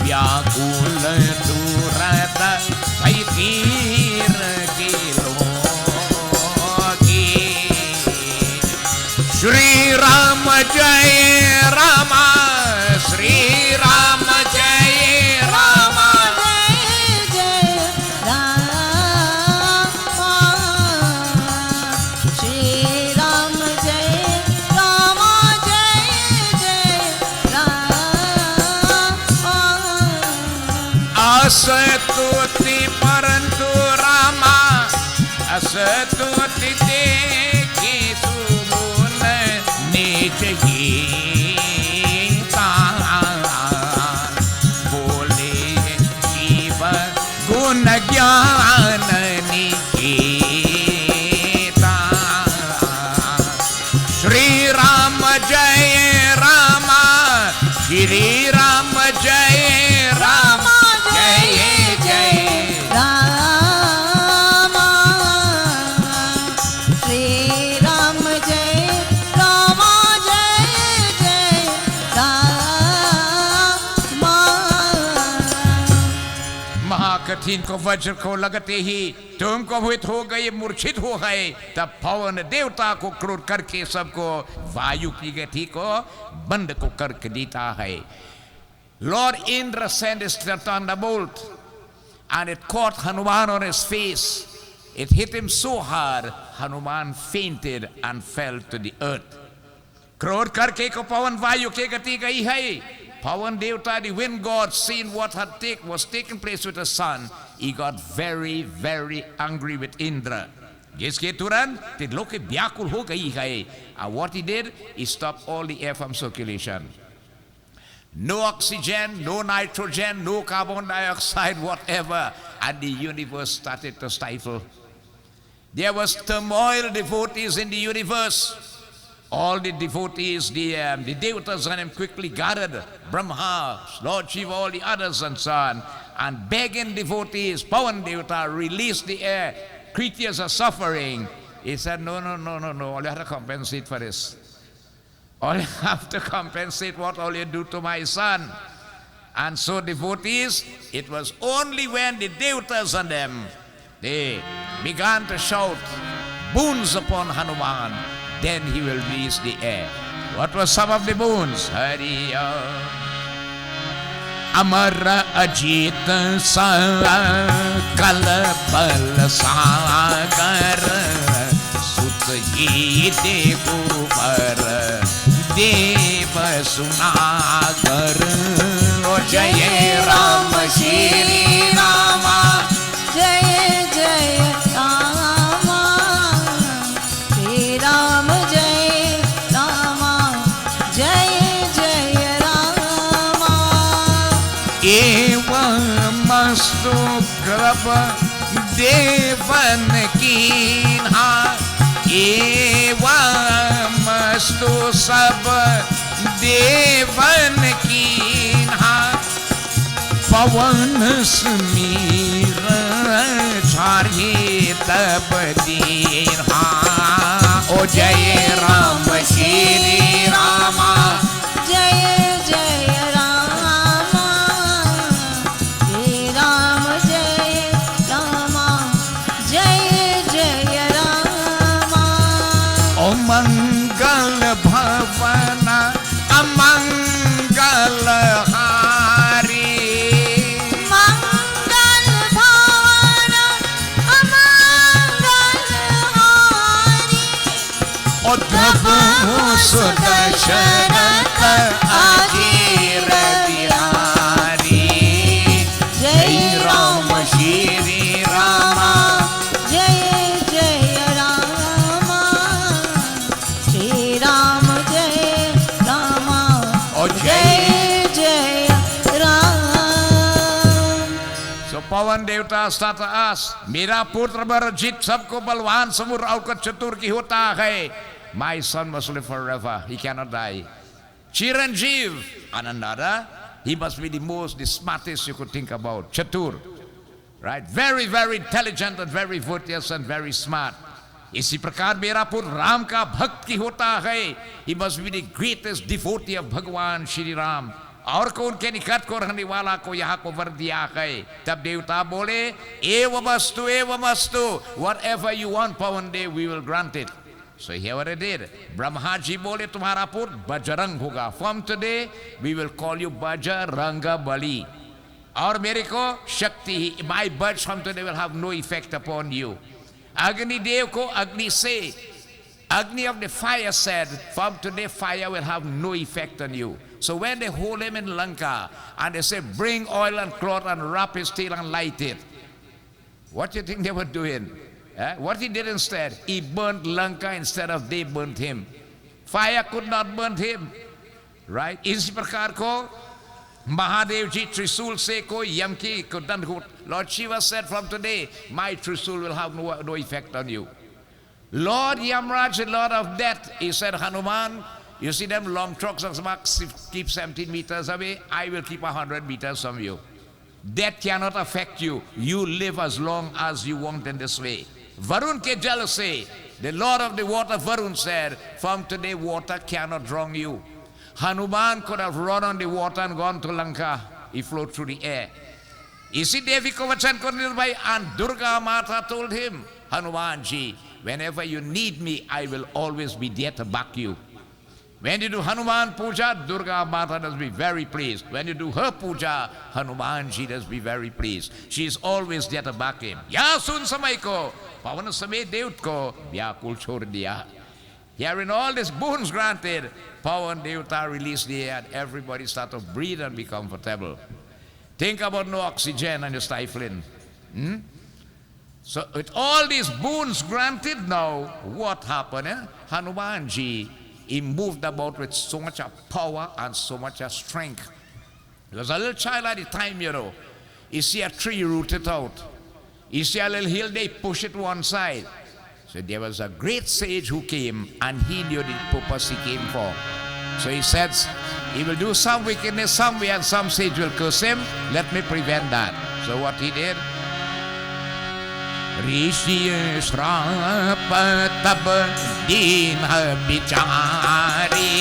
vyakul durata bhaitir kilo. Shri Rama Jai Rama, Shri Rama Jai Rama, Jai Rama, Shri Rama Jai Rama, Jai Rama. Asatuti parantu Rama, asatuti dekhi subun nij gita, bole jiva gun gyan niketa. Shri Rama Jai Rama, Shri Rama Jai Rama, Jai Jai Rama, Shri Rama Jai Rama, Jai Jai Rama. महाकठिन को वज्र को लगते ही तुम कोपित हो गए, मूर्छित हो गए, तब पवन देवता को क्रोध करके सबको वायु की गति को बंद को करके देता है. Lord Indra sent his thunderbolt, and it caught Hanuman on his face. It hit him so hard, Hanuman fainted and fell to the earth. क्रोध करके को पवन वायु के गति गई है. Pawan Devta, the wind god, seeing what was taking place with the sun, he got very, very angry with Indra. जिसके तुरंत त्रिलोक व्याकुल हो गई है. And what he did, he stopped all the air from circulation. No oxygen, no nitrogen, no carbon dioxide, whatever. And the universe started to stifle. There was turmoil, devotees in the universe. All the devotees, the devatas and him quickly gathered, Brahma, Lord Shiva, all the others and so on, and begging devotees, Pawan Devta, release the air. Creatures are suffering. He said, no, all you have to compensate for this. All you have to compensate what all you do to my son. And so devotees, it was only when the devatas and them, they began to shout boons upon Hanuman, then he will release the air. What were some of the boons? Hari Amara Ajit Sa Kalapal Sagar Sutyi Devupar Deva Sunagar. O Jai Rama Shri Rama, Jai Jai Rama, Shri Rama Jai Rama, Jai Jai Rama. Evam mastu krapa devan kinha, evam mastu sab devan kinha. Pavan smira chari tab dirha. O Jai Jai Ram Shri Rama. Jai Jai Rama, Shri Rama Jai Rama, Jai Jai Rama. Om Mangal Bhavana Amangal Hari. Mangal Bhavana Amangal Hari. Udhav Sudarshanat Ajir Bihari. Jai Ram Shri Rama. Jai Jai Rama, Shri Rama Jai Rama, Oh, Jai Jai Rama. So Pawan Devta started to ask, मेरा पुत्र बरजीत सबको बलवान समूर और चतुर की होता है. My son must live forever. He cannot die. Chiranjeev, another, he must be the smartest you could think about. Chatur, right? Very, very intelligent and very virtuous and very smart. इसी प्रकार मेरा पुत्र राम का भक्त की होता है. He must be the greatest devotee of भगवान श्री राम. और को उनके निकट को रहने वाला को यहाँ को वर दिया है. तब देवता बोले, एवमस्तु, whatever you want, Pawan Dev, we will grant it. So here what it did. Brahma ji बोले तुम्हारा पुत्र बजरंग होगा. From today we will call you Bajranga Bali. और मेरे को शक्ति, my birds from today will have no effect upon you. Agni Dev ko Agni say, Agni of the fire said, from today fire will have no effect on you. So when they hold him in Lanka and they say, bring oil and cloth and wrap his tail and light it, what do you think they were doing? What he did instead? He burnt Lanka instead of they burnt him. Fire could not burn him. Right? इसी प्रकार को Mahadev ji Trisul se ko yamki kudan hut. Lord Shiva said, from today my Trisul will have no effect on you. Lord Yamraj, the Lord of Death, he said, Hanuman, you see them long trucks of smoke keep 17 meters away, I will keep 100 meters from you. Death cannot affect you. You live as long as you want in this way. Varun ke jal se, the Lord of the water, Varun said, from today water cannot drown you. Hanuman could have run on the water and gone to Lanka. He flowed through the air. Isi Devi ko vachan ko nirbhay, and Durga Mata told him, Hanuman ji, whenever you need me, I will always be there to back you. When you do Hanuman Puja, Durga Mata does be very pleased. When you do her Puja, Hanuman ji does be very pleased. She is always there to back him. Ya sun samay ko, pawan samay Dev ko, vyakul chhod diya. Hearing all these boons granted, Pawan Devta released the air and everybody start to breathe and be comfortable. Think about no oxygen and you're stifling. So with all these boons granted now, what happened? Hanumanji, he moved about with so much of power and so much of strength. He was a little child at the time, you know. You see a tree rooted out. You see a little hill, they push it one side. So there was a great sage who came and he knew the purpose he came for. So he says, he will do some wickedness somewhere and some sage will curse him. Let me prevent that. So what he did? Rishi Shrap Tab Din Bichari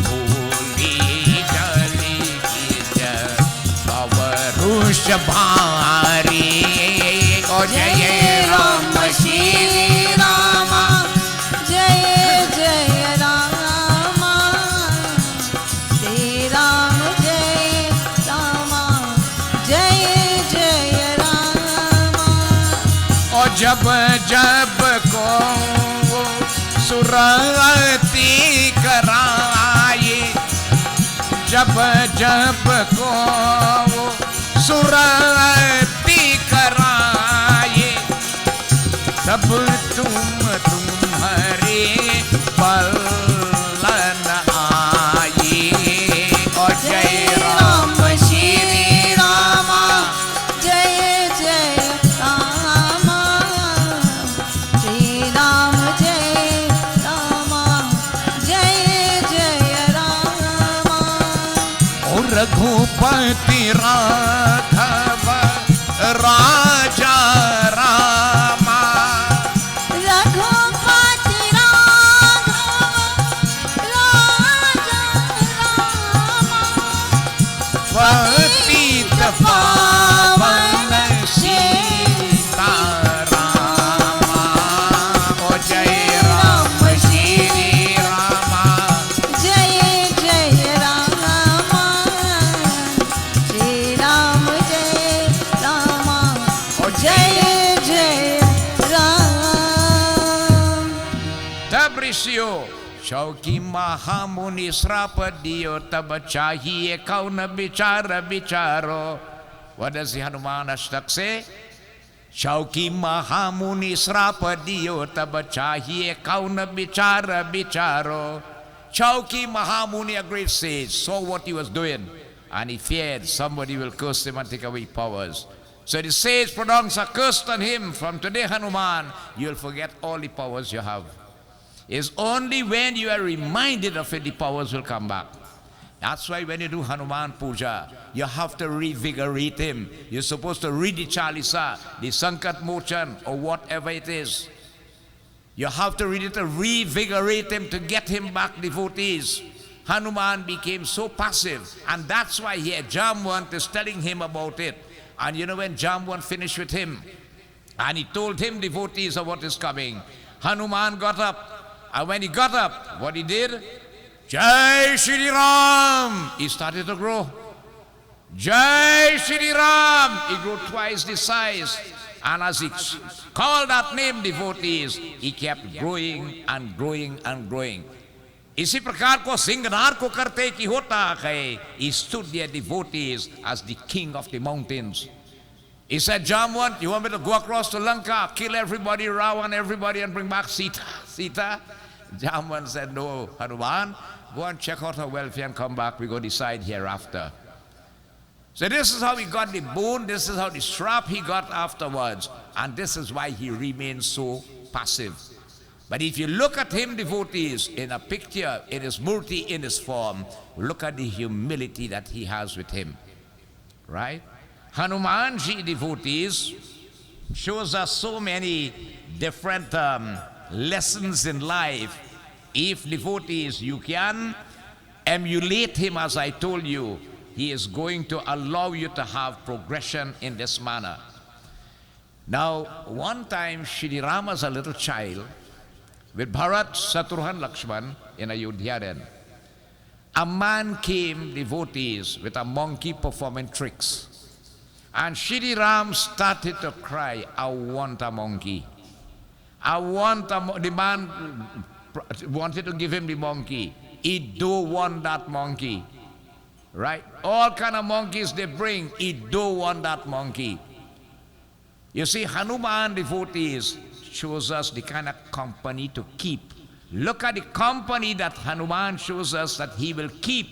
Boli Jali Kija Pavarush Bhari. Oh Jai Ram Shri Rama, Jai Jai Rama, Shri Rama Jai Rama, Jai Jai Rama. और जब जब को सुरती कराए, जब जब को सुरती कराए, तब तुम्हारे पलन आए. और जय राम श्री रामा, जय जय रामा, श्री राम जय रामा, जय जय रामा. और रघुपति राघव राजा Rama, Raghupati Raghav aprecio. Chauki Mahamuni श्राप दियो तब चाहिए कौन विचार विचारो. What does the Hanuman Ashtak say? Chauki Mahamuni श्राप दियो तब चाहिए कौन विचार विचारो. Chauki Mahamuni, a great sage, saw what he was doing, and he feared somebody will curse him and take away powers. So the sage pronounced a curse on him. From today, Hanuman, you'll forget all the powers you have. It's only when you are reminded of it, the powers will come back. That's why when you do Hanuman Puja, you have to revigorate him. You're supposed to read the Chalisa, the Sankat Mochan, or whatever it is. You have to read it to revigorate him, to get him back devotees. Hanuman became so passive, and that's why here Jamwant is telling him about it. And you know, when Jamwant finished with him, and he told him devotees of what is coming, Hanuman got up. And when he got up, what he did? Jai Shri Ram! He started to grow. Jai Shri Ram! He grew twice the size. And as he called that name, devotees, he kept growing and growing and growing. इसी प्रकार को सिंगनार को करते कि होता है. He stood there, devotees, as the king of the mountains. He said, Jamwant, you want me to go across to Lanka, kill everybody, Ravan, everybody, and bring back Sita? Sita? Jamwant said, no, Hanuman, go and check out her welfare and come back. We go decide hereafter. So this is how he got the boon. This is how the strap he got afterwards. And this is why he remains so passive. But if you look at him, devotees, in a picture, in his murti, in his form, look at the humility that he has with him. Right? Hanumanji, devotees, shows us so many different lessons in life. If devotees, you can emulate him, as I told you, he is going to allow you to have progression in this manner. Now, one time, Shri Rama was a little child with Bharat, Shatrughan, Lakshman in Ayodhya then. A man came, devotees, with a monkey performing tricks. And Shri Ram started to cry, I want a monkey. I want a the man wanted to give him the monkey. He don't want that monkey. Right? All kind of monkeys they bring, he don't want that monkey. You see, Hanuman, devotees, shows us the kind of company to keep. Look at the company that Hanuman shows us that he will keep.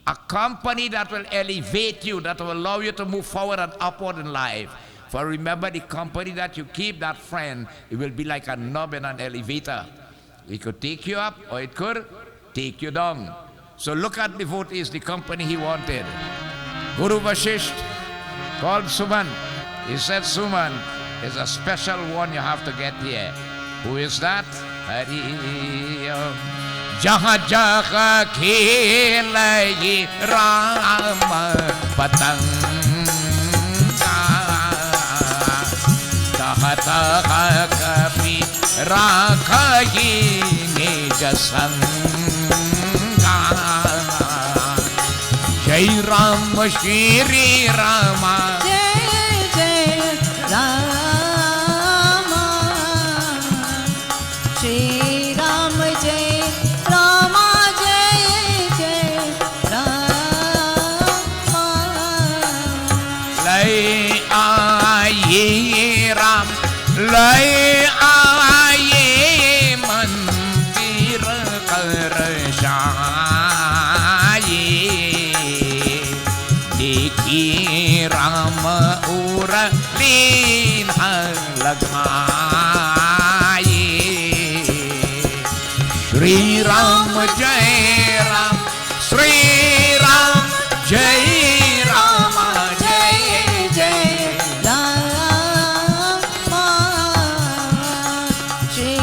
A company that will elevate you, that will allow you to move forward and upward in life. For remember, the company that you keep, that friend, it will be like a knob in an elevator. It could take you up or it could take you down. So look at devotees, the company he wanted. Guru Vashisht called Suman. He said, Suman is a special one you have to get here. Who is that? Hari Jaha jaha khelaye Rama patanga taha taha kapi rakhaye nij sanga. Jai Ram Shri Rama, Jai Jai Rama, Shri Ram Jai Rama, Jai Jai Rama. Lai aaye Ram, lai aaye mandir kar देखी राम और लीन लगाए. श्री राम जय राम, श्री राम जय राम, जय जय Rama, Shri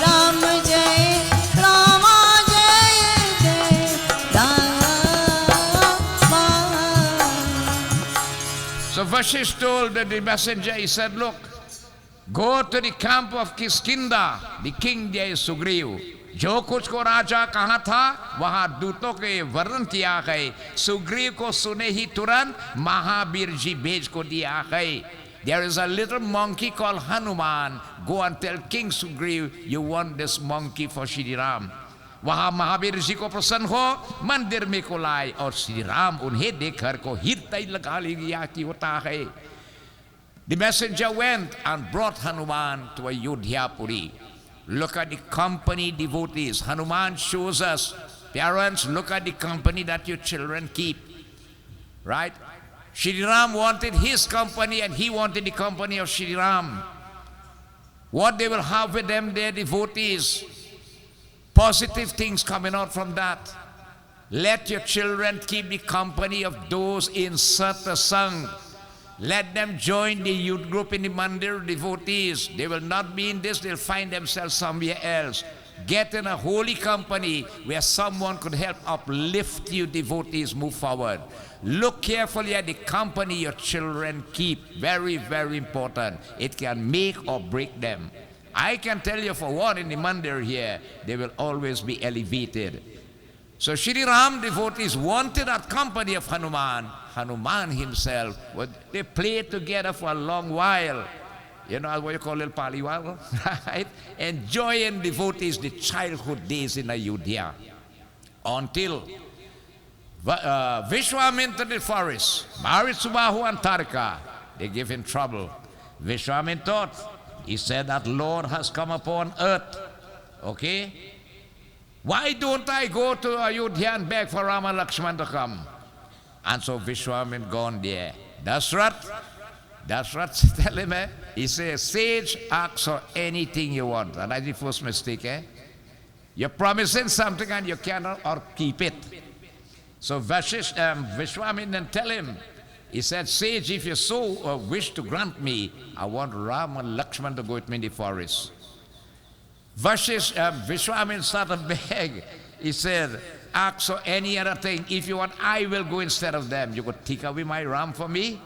Ram Jai Rama, Jai Jai Rama. So Vashisht told the messenger, he said, look, go to the camp of Kiskinda, the king there is Sugriv. जो कुछ को राजा कहा था वहां दूतों के वर्णन किया गए. सुग्रीव को सुने ही तुरंत महावीर जी भेज को दिया गए. there is a little monkey called Hanuman. Go and tell King Sugriv, you want this monkey for Shri Ram. वहां महावीर ऋषि को प्रसन्न हो मंदिर में को लाए और श्री राम उन्हें देखकर को हृदय लगा लिया कि होता है. The messenger went and brought Hanuman to Ayodhya Puri. Look at the company devotees. Hanuman shows us, parents, look at the company that your children keep. Right? Shri Ram wanted his company and he wanted the company of Shri Ram. What they will have with them, their devotees. Positive things coming out from that. Let your children keep the company of those in Satsang. Let them join the youth group in the Mandir devotees. They will not be in this, they'll find themselves somewhere else. Get in a holy company where someone could help uplift you devotees, move forward. Look carefully at the company your children keep. Very, very important. It can make or break them. I can tell you for one, in the Mandir here, they will always be elevated. So Shri Ram devotees wanted that company of Hanuman. Hanuman himself, they played together for a long while. You know what you call little paliwal, right? Enjoying devotees the childhood days in Ayodhya. Until Vishwamitra entered the forest. Maraj, Subahu and Tarika, they gave him trouble. Vishwamitra thought, he said that Lord has come upon earth. Okay? Why don't I go to Ayodhya and beg for Rama Lakshman to come? And so Vishwamitra gone there. Dasrath tell him, he says, sage asks for anything you want. And that's the first mistake, You're promising something and you cannot or keep it. So Vishwamitra then tell him, he said, sage, if you so wish to grant me, I want Ram and Lakshman to go with me in the forest. Vishwamitra started to beg. He said, ask for any other thing. If you want, I will go instead of them. You could take away my Ram for me?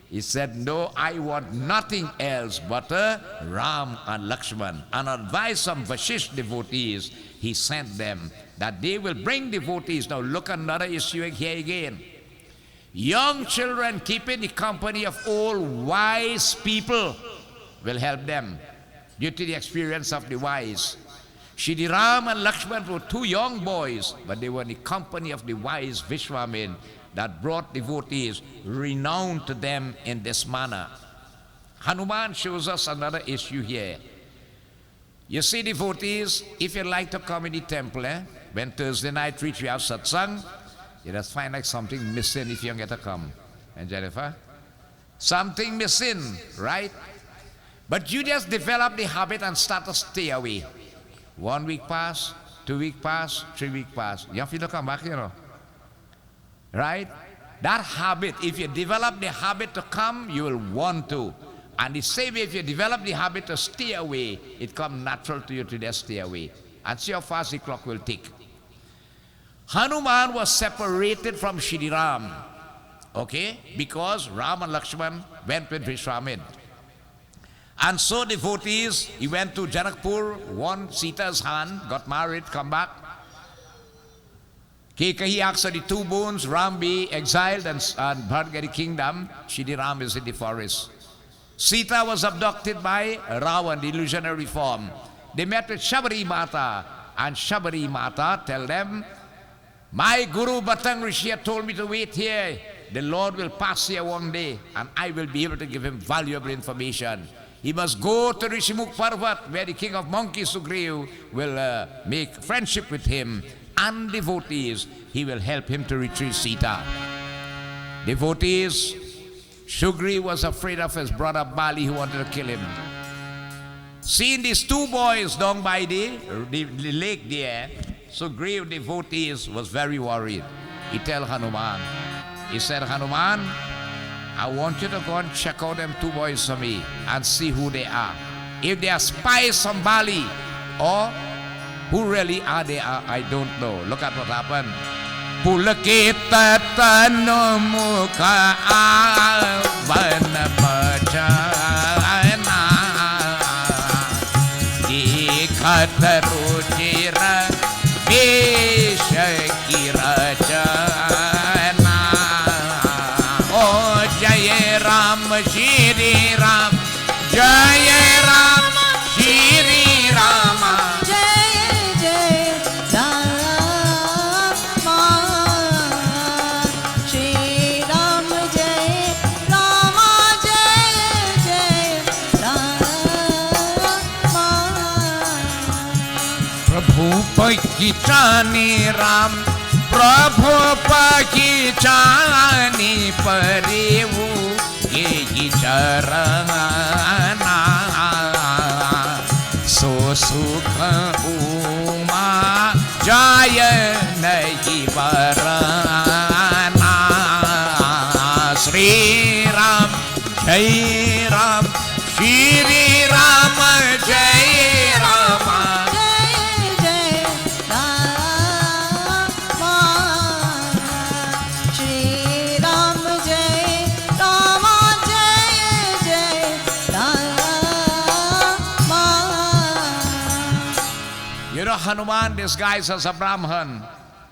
He said, no, I want nothing else but Ram and Lakshman. And advice from Vashisht devotees, he sent them that they will bring devotees. Now look at another issue here again. Young children keeping the company of old wise people will help them due to the experience of the wise. Shri Ram and Lakshman were two young boys, but they were in the company of the wise Vishwamitra that brought devotees renowned to them in this manner. Hanuman shows us another issue here. You see, devotees, if you like to come in the temple, when Thursday night reach, we have satsang, you just find like something missing if you don't get to come. And Jennifer? Something missing, right? But you just develop the habit and start to stay away. 1 week pass, 2 week pass, 3 week pass. You have to come back, Right? That habit, if you develop the habit to come, you will want to. And the same way, if you develop the habit to stay away, it comes natural to you to just stay away. And see how fast the clock will tick. Hanuman was separated from Shri Ram, okay, because Ram and Lakshman went with Vishwamitra. And so devotees, he went to Janakpur, won Sita's hand, got married, come back. Kaikeyi asked for the 2 boons, Ram be exiled and Bharat get the kingdom. Shri Ram is in the forest. Sita was abducted by Ravan, the illusionary form. They met with Shabari Mata, and Shabari Mata tell them, my Guru Batang Rishi told me to wait here. The Lord will pass here one day, and I will be able to give him valuable information. He must go to Rishimukh Parvat, where the king of monkeys, Sugriv, will make friendship with him, and devotees, he will help him to retrieve Sita. Devotees, Sugriv was afraid of his brother Bali, who wanted to kill him. Seeing these 2 boys down by the lake there, Sugriv devotees was very worried. He tell Hanuman, he said, Hanuman, I want you to go and check out them 2 boys for me and see who they are. If they are spies from Bali or who really are they, I don't know. Look at what happened. Pulakita tanu mukha avana bachana ikataru jira Veshakira Jana. Oh Jaya Ram Shri पहचाने राम प्रभु पहचानी परेऊ ये चरना सो सुख उमा जाय नहीं वरना श्री राम जय राम श्री राम जय Ram Hanuman disguised as a Brahman,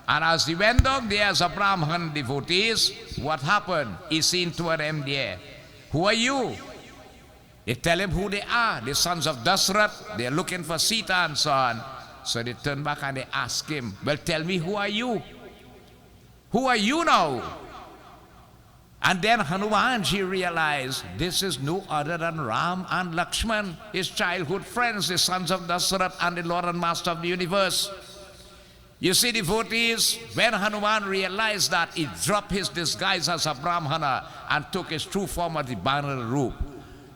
and as he went down there as a Brahman devotees, what happened? He seen toward them there. Who are you? They tell him who they are. The sons of Dasrath. They are looking for Sita and so on. So they turn back and they ask him, well, tell me, who are you? Who are you now? And then Hanumanji realized this is no other than Ram and Lakshman, his childhood friends, the sons of Dasrath and the Lord and Master of the universe. You see, devotees, when Hanuman realized that, he dropped his disguise as a Brahmana and took his true form of the Banner Roop.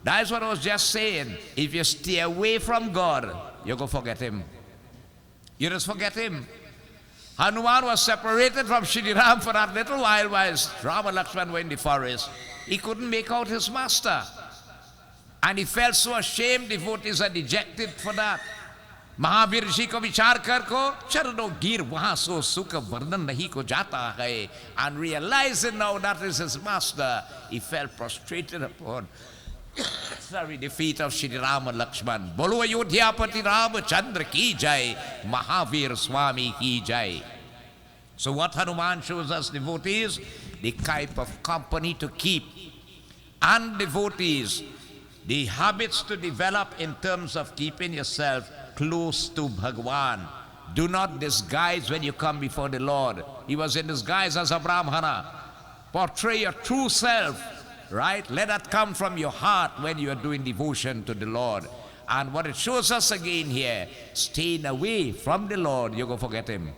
That's what I was just saying. If you stay away from God, you're going to forget him. You just forget him. Hanuman was separated from Shri Ram for that little while Ram and Lakshman were in the forest. He couldn't make out his master. And he felt so ashamed, devotees are dejected for that. Mahavir ji को विचार कर को चरणों गिर वहां सो सुख वर्णन नहीं को जाता है. And realizing now that is his master, he fell prostrated upon the feet of Shri Ram and Lakshman. Bolo Ayodhyapati Ramachandra ki jai, Mahavir Swami ki jai. So what Hanuman shows us, devotees, the type of company to keep, and devotees, the habits to develop in terms of keeping yourself close to Bhagwan. Do not disguise when you come before the Lord. He was in disguise as a Brahmana. Portray your true self. Right? Let that come from your heart when you are doing devotion to the Lord. And what it shows us again here, staying away from the Lord, you're going to forget him.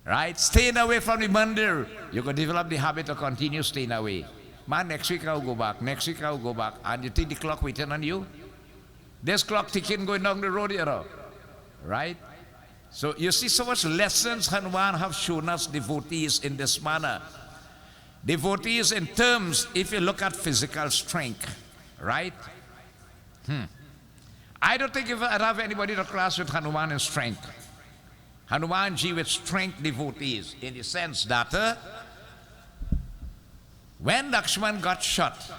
Right? Staying away from the mandir, you're going to develop the habit to continue staying away. Man, next week I'll go back. Next week I'll go back. And you think the clock waiting on you? This clock ticking going down the road, you know. Right? So you see so much lessons Hanuman have shown us, devotees, in this manner. Devotees in terms, if you look at physical strength, right? I don't think if I have anybody to class with Hanuman in strength. Hanumanji with strength devotees, in the sense that when Lakshman got shot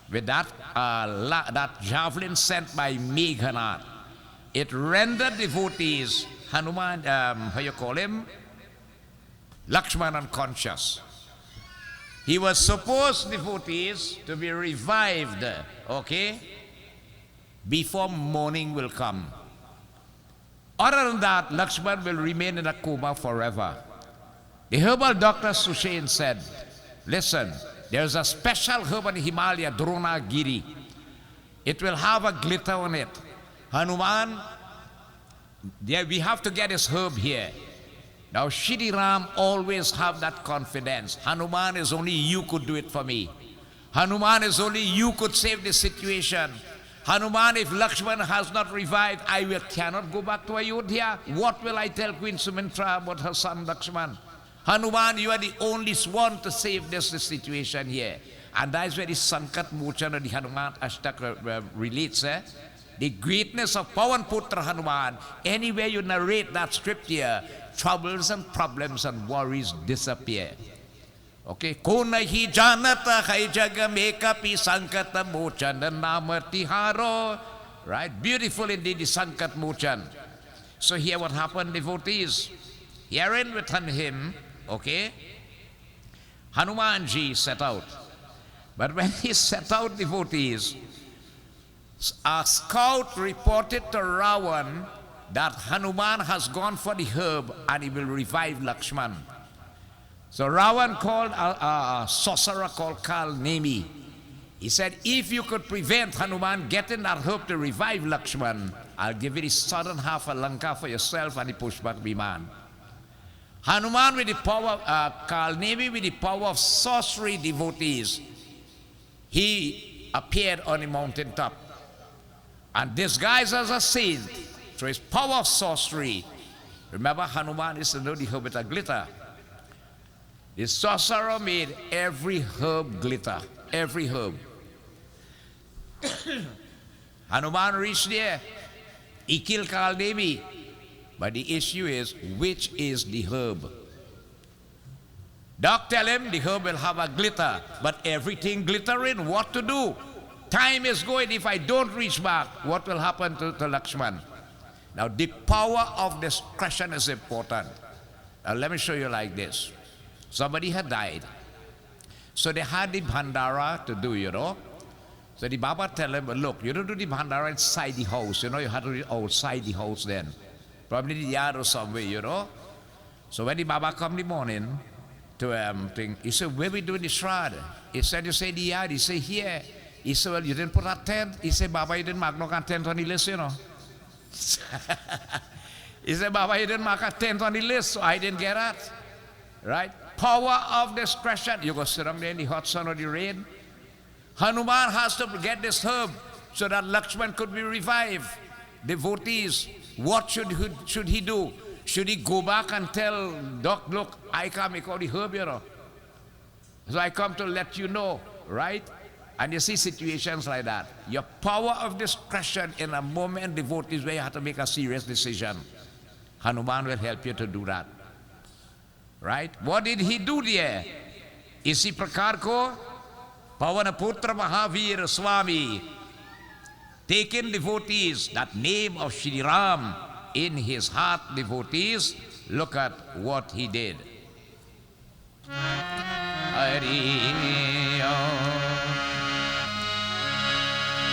with that javelin sent by Meghanath, it rendered devotees, Hanuman, how you call him? Lakshman unconscious. He was supposed, devotees, to be revived, okay, before morning will come. Other than that, Lakshman will remain in a coma forever. The herbal doctor Sushain said, listen, there's a special herb in the Himalaya, Dronagiri. It will have a glitter on it. Hanuman, we have to get this herb here. Now, Shri Ram always have that confidence. Hanuman is only you could do it for me. Hanuman is only you could save the situation. Hanuman, if Lakshman has not revived, cannot go back to Ayodhya. What will I tell Queen Sumitra about her son Lakshman? Hanuman, you are the only one to save this situation here. And that is where the Sankat Mochan of the Hanuman Ashtaka relates. The greatness of Pawan Putra Hanuman. Anywhere you narrate that scripture, troubles and problems and worries disappear. Okay? Ko nahi janata hai jaga mein kapi sankata mochan namati haro. Right? Beautiful indeed, the Sankat Mochan. So here what happened, devotees? Herein within him, okay, Hanumanji set out. But when he set out, devotees, a scout reported to Ravan that Hanuman has gone for the herb and he will revive Lakshman. So Ravan called a sorcerer called Kal Nemi. He said, if you could prevent Hanuman getting that herb to revive Lakshman, I'll give you the southern half of Lanka for yourself and the pushback Biman. Hanuman with the power, Kalnevi with the power of sorcery devotees, he appeared on the mountain top and disguised as a saint through his power of sorcery. Remember, Hanuman is to know the herb with a glitter. The sorcerer made every herb glitter, every herb. Hanuman reached there. He killed Kaldevi. But the issue is, which is the herb? Doc tell him the herb will have a glitter, but everything glittering, what to do? Time is going. If I don't reach back, what will happen to Lakshman? Now, the power of discretion is important. Now, let me show you like this. Somebody had died. So they had the bhandara to do, you know. So the Baba tell him, look, you don't do the bhandara inside the house. You know, you have to do it outside the house then. Probably the yard or somewhere, you know. So when the Baba come in the morning to thing, he said, where we doing the shroud? He said, you say the yard. He said, here. He said, well, you didn't put a tent. He said, Baba, you didn't mark no tent on the list, you know. He said, Baba, you didn't mark a tent on the list, so I didn't get that. Right? Power of discretion. You go sit down there in the hot sun or the rain. Hanuman has to get this herb so that Lakshman could be revived. Devotees, what should he do? Should he go back and tell Doc, look, I can't make all the herb, you know. So I come to let you know, right? And you see situations like that. Your power of discretion in a moment, devotees, where you have to make a serious decision. Hanuman will help you to do that. Right? What did he do there? इसी प्रकार को Pavanaputra Mahavir Swami, taking devotees, that name of Shri Ram in his heart, devotees, look at what he did.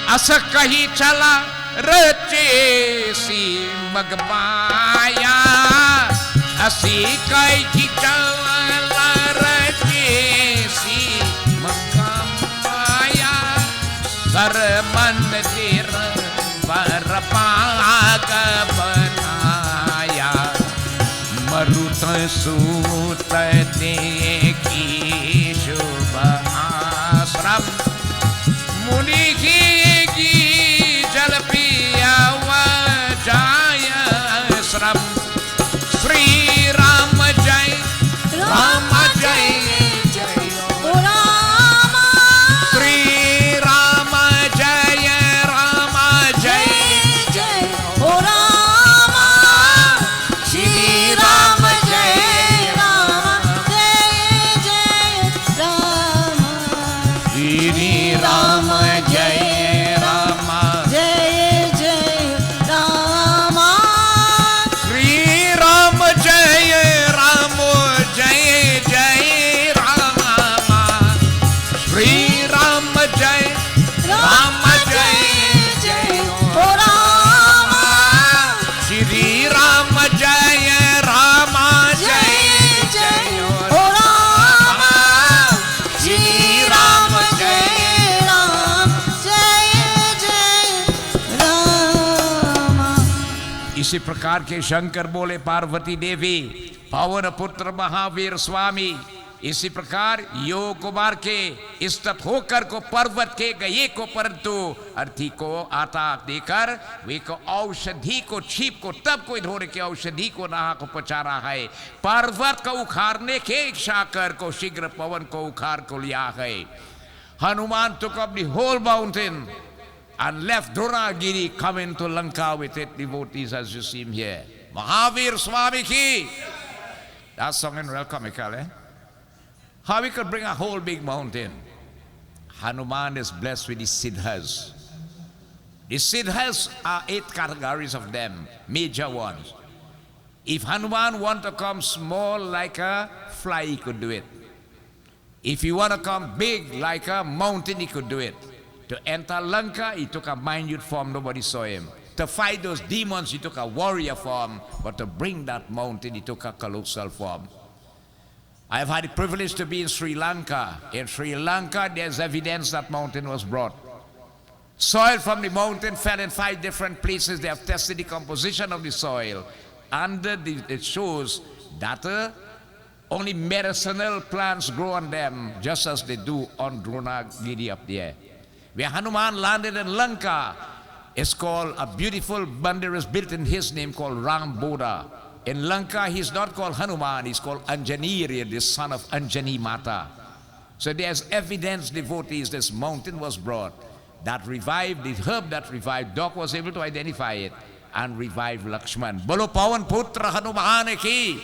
Asa kahi chala rache si magmaya, asi kahi chala rache si magmaya, sar mandir varpaga banaya, maruta suta neki shubha asram, muni ki jal piya vajaya asram. Sri Ram Jai, Rama Jai, Jai Rama. Sri Rama Jai, Rama Jai, Jai Rama. Sri Rama Jai, Rama Jai, Jai Rama. Sri Rama Jai, Rama Jai, Jai Rama. Sri Rama Jai, Rama Jai, Jai Rama. Sri Rama Jai, Rama Jai, Jai Rama. Sri Rama Jai, Rama Jai, Jai Rama. Sri Rama Jai, Rama Jai, Jai Rama. इसी प्रकार के शंकर बोले पार्वती देवी, पावन पुत्र महावीर स्वामी, इसी प्रकार योग कुमार के स्तुत होकर को पर्वत के गए को, परंतु अर्थी को आता देकर वे को औषधि को छीप को तब कोई धोने के औषधि को नहा को पचारा है, पर्वत को उखाड़ने के इच्छा कर को शीघ्र पवन को उखाड़ को लिया है. Hanuman took up the whole mountain and left Dronagiri coming to Lanka with it, devotees, as you see him here. Mahavir Swami ki. That song in real comical, eh? How we could bring a whole big mountain. Hanuman is blessed with the siddhas. The siddhas are 8 categories of them, major ones. If Hanuman want to come small like a fly, he could do it. If he want to come big like a mountain, he could do it. To enter Lanka, he took a minute form, nobody saw him. To fight those demons, he took a warrior form. But to bring that mountain, he took a colossal form. I've had the privilege to be in Sri Lanka. In Sri Lanka, there's evidence that mountain was brought. Soil from the mountain fell in 5 different places. They have tested the composition of the soil. And it shows that only medicinal plants grow on them, just as they do on Dronagiri up there. Where Hanuman landed in Lanka, it's called a beautiful mandir is built in his name called Ram Bodha. In Lanka, he's not called Hanuman, he's called Anjaneyar, the son of Anjani Mata. So there's evidence, devotees, this mountain was brought that revived, the herb that revived. Doc was able to identify it and revive Lakshman. Bolo Pawan Putra Hanuman ki.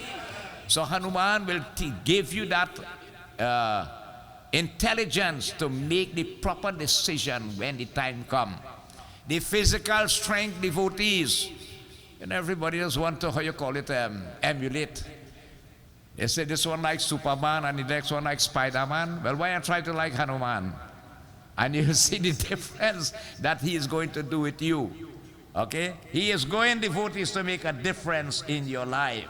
So Hanuman will give you that intelligence to make the proper decision when the time comes. The physical strength, devotees, and everybody just want to, how you call it, emulate. They say this one likes Superman and the next one likes Spider-Man. Well, why not try to like Hanuman? And you see the difference that he is going to do with you. Okay? He is going, devotees, to make a difference in your life.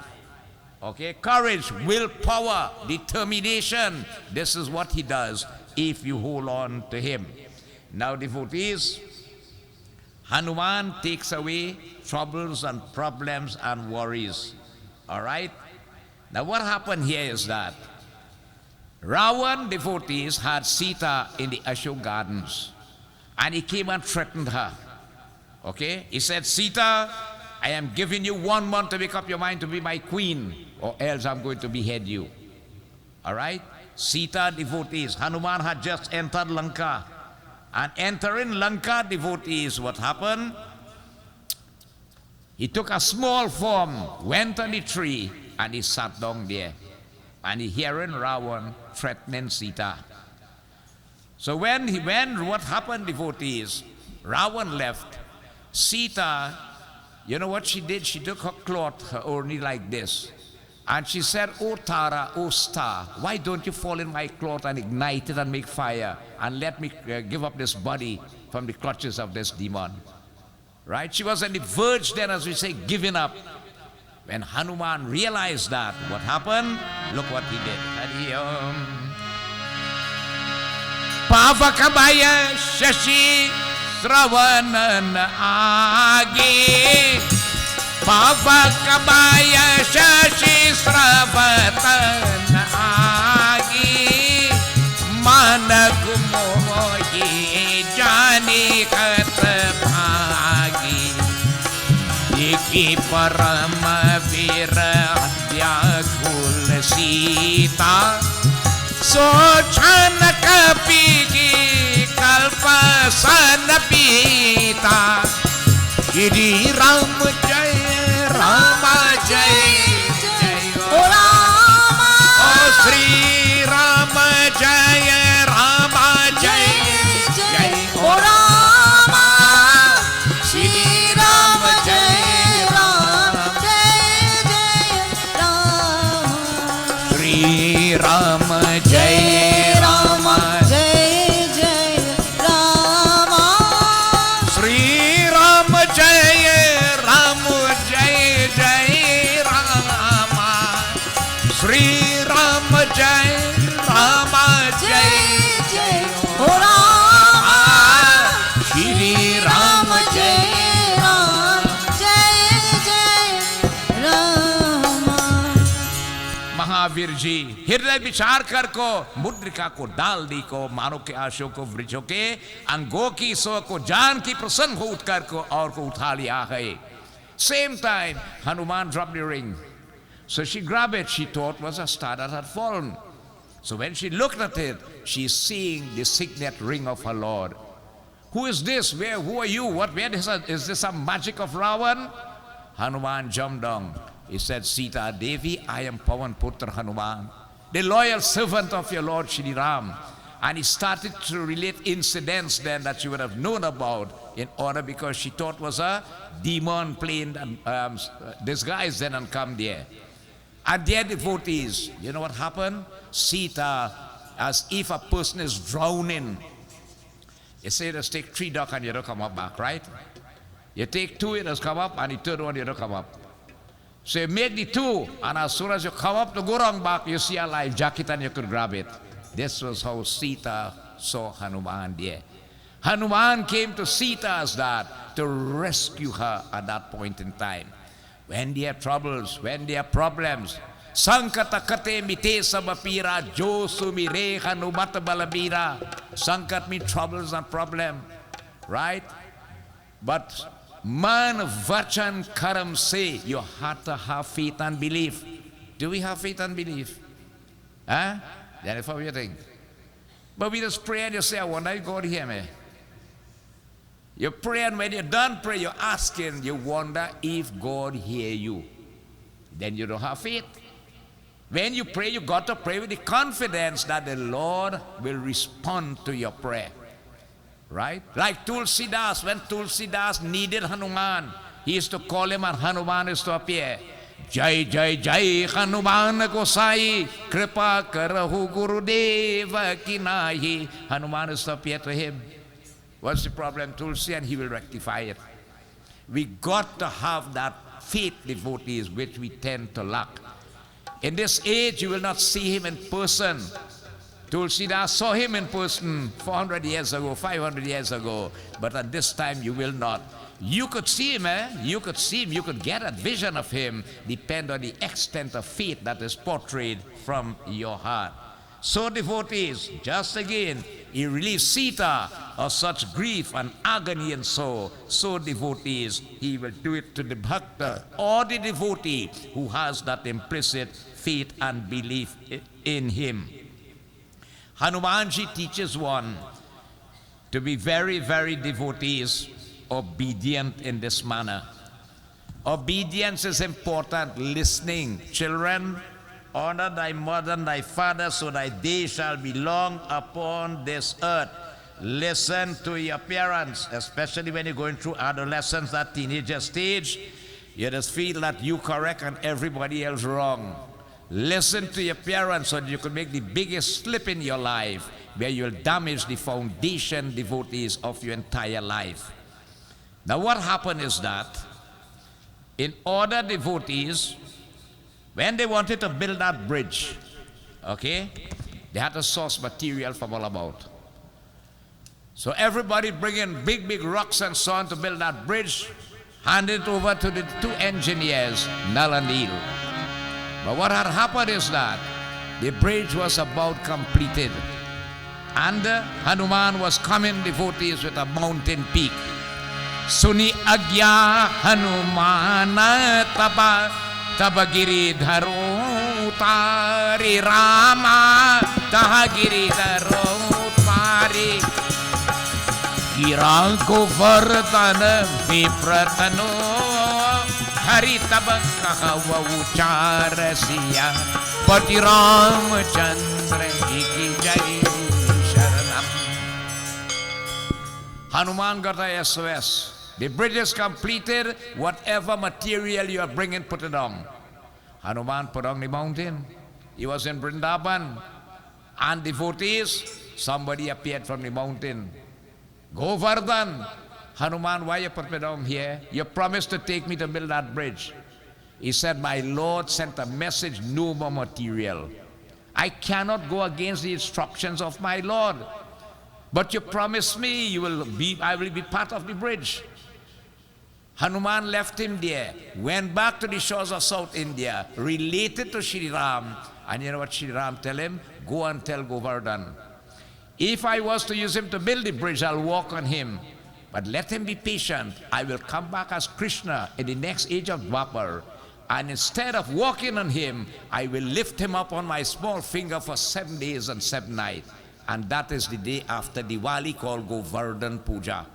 Okay? Courage, willpower, determination. This is what he does if you hold on to him. Now, devotees, Hanuman takes away troubles and problems and worries. All right? Now, what happened here is that Ravan, devotees, had Sita in the Ashok gardens, and he came and threatened her. Okay? He said, Sita, I am giving you 1 month to make up your mind to be my queen, or else I'm going to behead you. All right? Sita, devotees, Hanuman had just entered Lanka. And entering Lanka, devotees, what happened? He took a small form, went on the tree, and he sat down there. And he hearing Ravan threatening Sita. So when what happened, devotees? Ravan left. Sita, you know what she did? She took her cloth, her orni like this. And she said, "O Tara, O star, why don't you fall in my cloth and ignite it and make fire and let me give up this body from the clutches of this demon?" Right? She was on the verge then, as we say, giving up. When Hanuman realized that, what happened? Look what he did. Pavakabaya Shashi Sravanana Agi Pavakabaya Shashi Sravatana Agi Manakumohi Jani Katabhagi Iki Parama Vira Vyakul Sita Sochana Kapigi Kalpa Sanapita Shri Ram Jai Rama Jai Jai O Rama O Sri Rama Jai Rama Jai Jai O Rama Shri Rama Jai Rama Jai Jai Rama Shri Rama Jai Rama Jai Jai Rama Shri Rama Jai Rama Jai Jai Rama Shri Rama Jai Rama Jai Jai O Rama Shri Rama Jai Rama Jai Jai Rama Mahavir ji हृदय विचार कर को मुद्रिका को डाल दी को मानो के आशों को वृक्षों के अंगों की सो को जान की प्रसन्न हो उठकर को और को उठा लिया है. Same time, Hanuman dropped the ring. So she grabbed it. She thought it was a star that had fallen. So when she looked at it, she's seeing the signet ring of her Lord. Who is this? Who are you? Is this some magic of Ravan? Hanuman jumped down. He said, Sita Devi, I am Pawan Putra Hanuman, the loyal servant of your Lord Shri Ram. And he started to relate incidents then that she would have known about in order, because she thought was a demon playing disguised then and come there. And their devotees, you know what happened? Sita, as if a person is drowning. You say, just take 3 ducks and you don't come up back, right? You take 2, it has come up, and the third one, you don't come up. So you make the two, and as soon as you come up to go wrong back, you see a life jacket and you could grab it. This was how Sita saw Hanuman there. Hanuman came to Sita as that, to rescue her at that point in time. When there are troubles, when there are problems, Sankata kate mite sabapira, jo sumire hanumata balabira. Sankat means troubles and problem, right? But man vachan karam say, you have to have faith and belief. Do we have faith and belief? Huh? That's what you think. But we just pray and you say, I wonder if God hear me. You pray, and when you're done praying, you're asking, you wonder if God hear you. Then you don't have faith. When you pray, you got to pray with the confidence that the Lord will respond to your prayer. Right? Like Tulsidas, when Tulsidas needed Hanuman, he used to call him and Hanuman used to appear. Jai Jai Jai Hanuman Gosai Kripa Karahu Gurudeva Kinahi. Hanuman used to appear to him. What's the problem, Tulsi? And he will rectify it. We got to have that faith, devotees, which we tend to lack. In this age, you will not see him in person. Tulsidas saw him in person 400 years ago, 500 years ago, but at this time you will not. You could see him, You could see him, you could get a vision of him, depend on the extent of faith that is portrayed from your heart. So devotees, just again, he relieved Sita of such grief and agony and so devotees, he will do it to the bhakta or the devotee who has that implicit faith and belief in him. Hanumanji teaches one to be very, very devotees, obedient in this manner. Obedience is important. Listening. Children, honor thy mother and thy father, so thy days shall be long upon this earth. Listen to your parents, especially when you're going through adolescence, that teenager stage. You just feel that you correct and everybody else wrong. Listen to your parents so that you can make the biggest slip in your life where you'll damage the foundation, devotees, of your entire life. Now what happened is that in order, devotees, when they wanted to build that bridge, okay, they had to source material from all about. So everybody bringing big, big rocks and so on to build that bridge, handed it over to the two engineers, Nal and Neel. But what had happened is that the bridge was about completed. And Hanuman was coming, devotees, with a mountain peak. Suni agya Hanumana taba tabagiri dharu tari Rama tahagiri dharu tari gira govardhana vipratano Hari tabak kahawa ucharasiya Pati Ramachandra ki jai sharanam. Hanuman got a SOS. The bridge is completed. Whatever material you are bringing, put it on. Hanuman put on the mountain. He was in Vrindavan. And devotees, somebody appeared from the mountain. Govardhan. Hanuman, why you put me down here? You promised to take me to build that bridge. He said, my Lord sent a message, no more material. I cannot go against the instructions of my Lord. But you promised me I will be part of the bridge. Hanuman left him there, went back to the shores of South India, related to Shri Ram. And you know what Shri Ram tell him? Go and tell Govardhan. If I was to use him to build the bridge, I'll walk on him. But let him be patient. I will come back as Krishna in the next age of Dwapar. And instead of walking on him, I will lift him up on my small finger for 7 days and 7 nights. And that is the day after Diwali, called Govardhan Puja.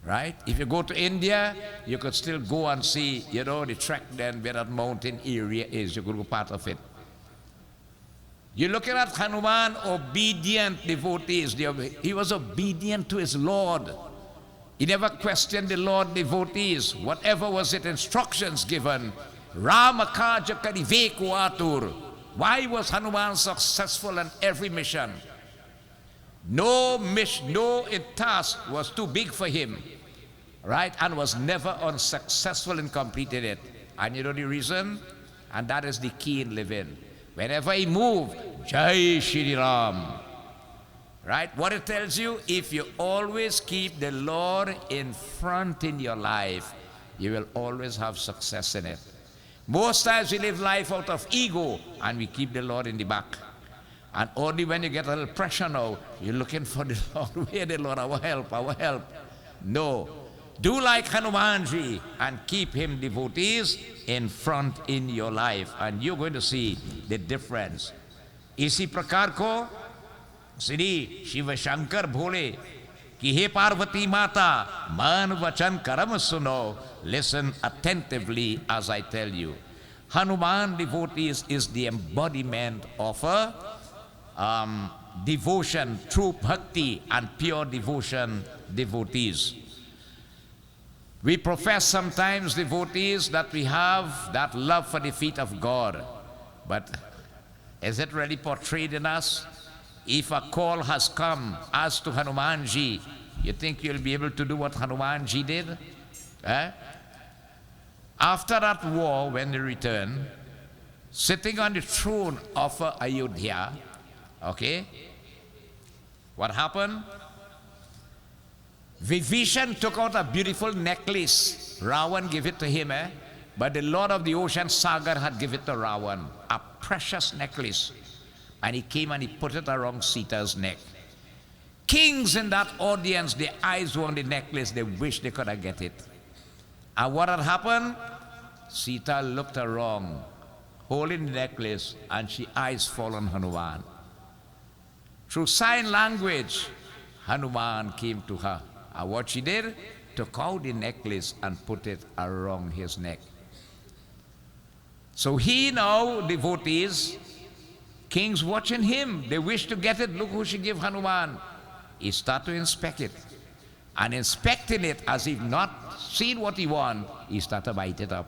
Right? If you go to India, you could still go and see, the track then where that mountain area is. You could go part of it. You're looking at Hanuman, obedient devotees. He was obedient to his Lord. He never questioned the Lord, devotees. Whatever was it, instructions given. Ramakaja kariveku atur. Why was Hanuman successful in every mission? No task was too big for him, right? And was never unsuccessful in completing it. And you know the reason? And that is the key in living. Whenever he moves, Jai Shri Ram. Right? What it tells you, if you always keep the Lord in front in your life, you will always have success in it. Most times we live life out of ego and we keep the Lord in the back. And only when you get a little pressure now, you're looking for the Lord. Where the Lord? Our help, our help. No. Do like Hanumanji and keep him devotees in front in your life. And you're going to see the difference. इसी प्रकार को श्री शिव शंकर भोले कि हे पार्वती माता मन वचन कर्म सुनो. Listen attentively as I tell you. Hanuman devotees is the embodiment of a devotion, true bhakti and pure devotion devotees. We profess sometimes devotees that we have that love for the feet of God, but is it really portrayed in us? If a call has come as to Hanumanji, you think you'll be able to do what Hanumanji did? After that war, when they returned, sitting on the throne of Ayodhya, okay, what happened? Vibhishan took out a beautiful necklace. Ravan gave it to him, but the Lord of the Ocean, Sagar, had given it to Ravan, a precious necklace. And he came and he put it around Sita's neck. Kings in that audience, their eyes were on the necklace. They wished they could have get it. And what had happened? Sita looked around, holding the necklace, and she eyes fall on Hanuman. Through sign language, Hanuman came to her. And what she did? Took out the necklace and put it around his neck. So he now, devotees, kings watching him, they wish to get it. Look who she gave Hanuman. He started to inspect it. And inspecting it as if not seen what he want, he started to bite it up.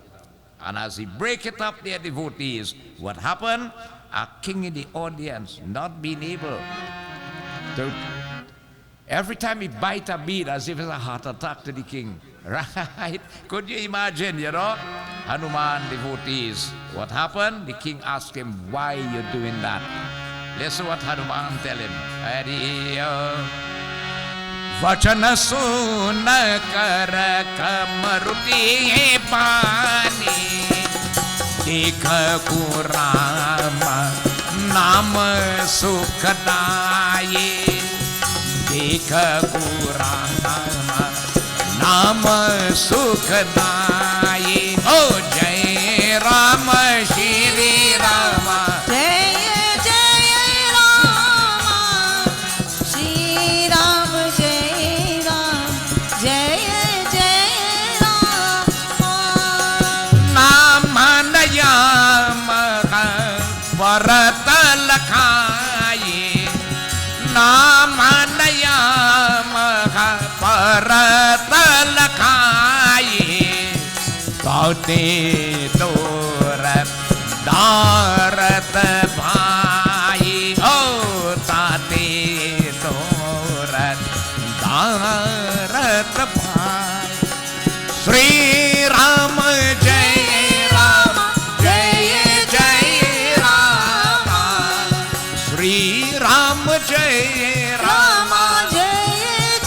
And as he break it up, their devotees, what happened? A king in the audience, not being able to, every time he bite a bead, as if it's a heart attack to the king. Right? Could you imagine, you know? Hanuman devotees. What happened? The king asked him, why you doing that? Listen what Hanuman tell him. Vachana sun kar kamaruti pani dekha kurama naam sukhdaye dekha kurama naam sukhdaye. Oh Jai Rama Shri Rama Jai Jai Rama Shri Ram Jai Ram Jai Jai Rama Namanayam Varata Lakhaye Namanayam Varata Lakhaye Taute Torat Darat Bhai. Oh Tate Torat Darat Bhai. Sri Ram Jai Ram Jai Jai Rama Sri Ram Jai Rama Jai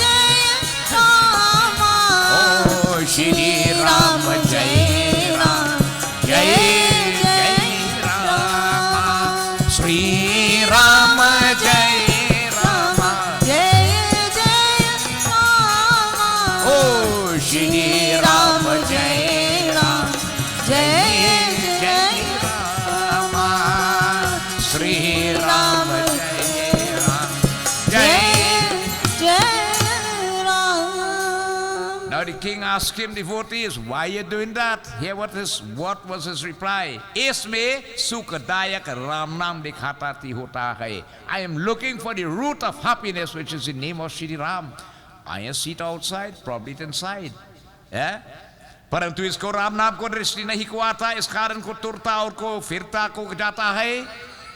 Jai Rama Oh Shri Ram Jai Ram Jai Jai Rama Sri Ram Jai Rama Jai Jai Rama Oh Shri Ram Jai Ram Jai Jai Rama Sri Ram Jai Ram Jai. Jai Ram. Now the king asked him, devotees, why are you doing that? Hear what was his reply. Isme sukadayak Ram Nam dikhatati hota hai. I am looking for the root of happiness, which is the name of Shri Ram. I am seated outside, probably it inside. Yeah? परंतु इसको राम नाम को दृष्टि नहीं को आता, इस कारण को तुरता और को फिरता को जाता है.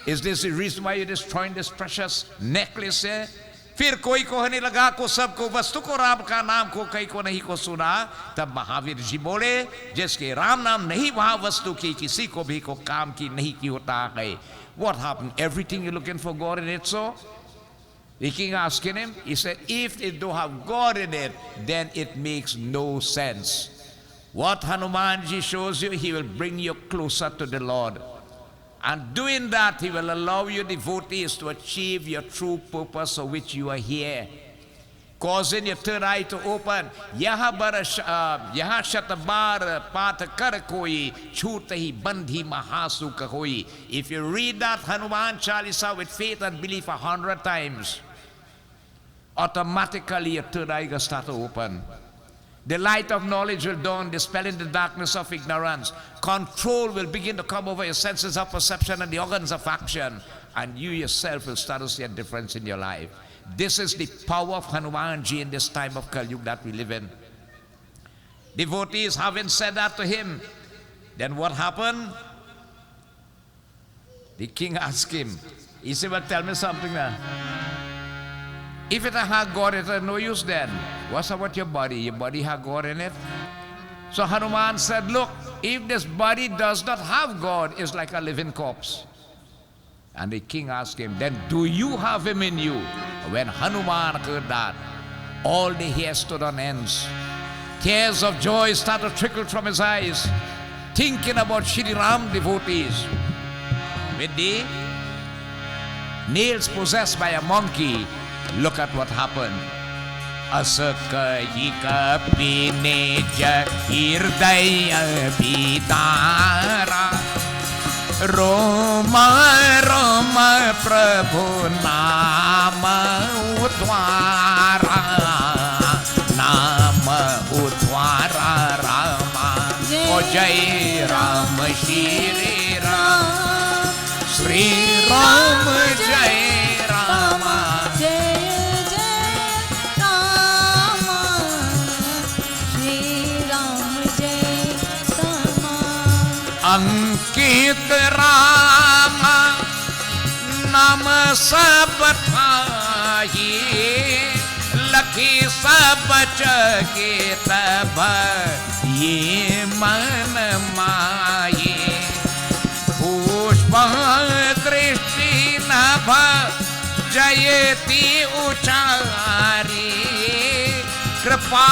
Is this the reason why you're destroying this precious necklace? फिर कोई कहने लगा को सबको वस्तु को राम का नाम को कई को नहीं को सुना। तब महावीर जी बोले जिसके राम नाम नहीं वहां वस्तु की किसी को भी को काम की नहीं की होता है। What happened? Everything you're looking for God in it, so? The king asking him, he said, if it don't have God in it, then it makes no sense. What Hanumanji shows you, he will bring you closer to the Lord. And doing that, he will allow you devotees to achieve your true purpose for which you are here. Causing your third eye to open. Yaha shatabar pat kar koi, chhut hi bandhi mahasukh hoi. If you read that Hanuman Chalisa with faith and belief 100 times, automatically your third eye will start to open. The light of knowledge will dawn, dispelling the darkness of ignorance. Control will begin to come over your senses of perception and the organs of action. And you yourself will start to see a difference in your life. This is the power of Hanumanji in this time of Kali Yuga that we live in. Devotees having said that to him, then what happened? The king asked him, he said, well, tell me something now. If it had God, it had no use then. What's about your body? Your body had God in it? So Hanuman said, look, if this body does not have God, it's like a living corpse. And the king asked him, then do you have him in you? When Hanuman heard that, all the hair stood on ends. Tears of joy started to trickle from his eyes, thinking about Shri Ram devotees. With the nails possessed by a monkey, look at what happened. Asakahi kapine ja hirdaya bidara Roma Roma Prabhu Nama Udwara Nama Udwara Rama O Jai Ram Shri Ram Shri Ram Jai Rama अंकित राम नाम सब ठाई लखी सब जगे तब ये मन माये पुष्प दृष्टि नभ जयति उचारी कृपा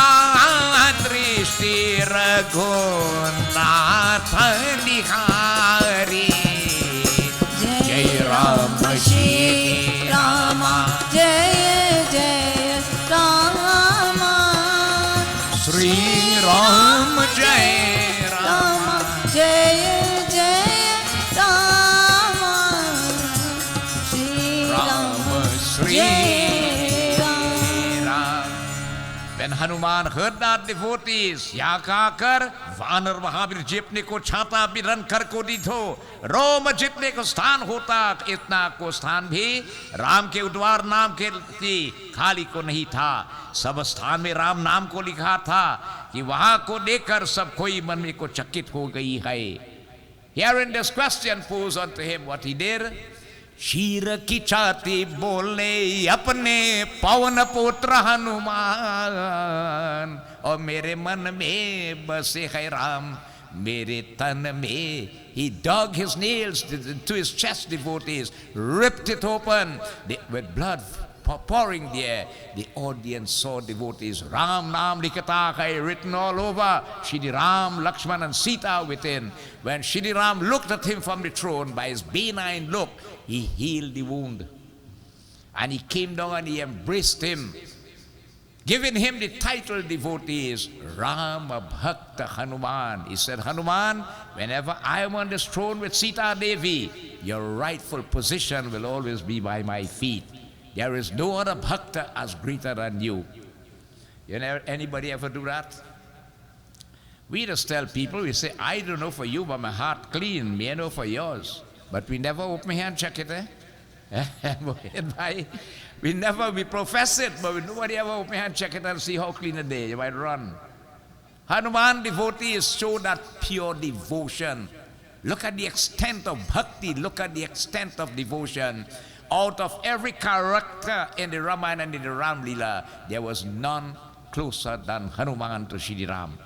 दृष्टि रघुनाथ निहारी जय राम श्री राम जय जय राम श्री राम जय राम जय जय Ram Shri Ram Shri When Hanuman heard that, devotees, याकाकर वानर महावीर जी अपने को छाता बिरन कर को दीधो रोम जितने को स्थान होता इतना को स्थान भी राम के उद्वार नाम के खाली को नहीं था। सब स्थान में राम नाम को लिखा था कि वहां को देखकर सब कोई मन में को चकित हो गई है। Hearing this question posed unto him, what he did? शीर की छाती बोलने अपने पवन पुत्र हनुमान और मेरे मन में बसे है राम मेरे तन में. He dug his nails to his chest, devotees, ripped it open with blood pouring there. The audience saw, devotees, Ram Naam Likata hai written all over, Shri Ram, Lakshman and Sita within. When Shri Ram looked at him from the throne, by his benign look, he healed the wound. And he came down and he embraced him, giving him the title, devotees, Rama Bhakta Hanuman. He said, Hanuman, whenever I am on this throne with Sita Devi, your rightful position will always be by my feet. There is no other bhakta as greater than you. You know, anybody ever do that? We just tell people, we say, I don't know for you, but my heart clean. Me I know for yours. But we never open my hand, check it, we profess it, but nobody ever open my hand, check it and see how clean it is. You might run. Hanuman devotees show that pure devotion. Look at the extent of bhakti, look at the extent of devotion. Out of every character in the Ramayana and in the Ram Lila, there was none closer than Hanuman to Shri Ram.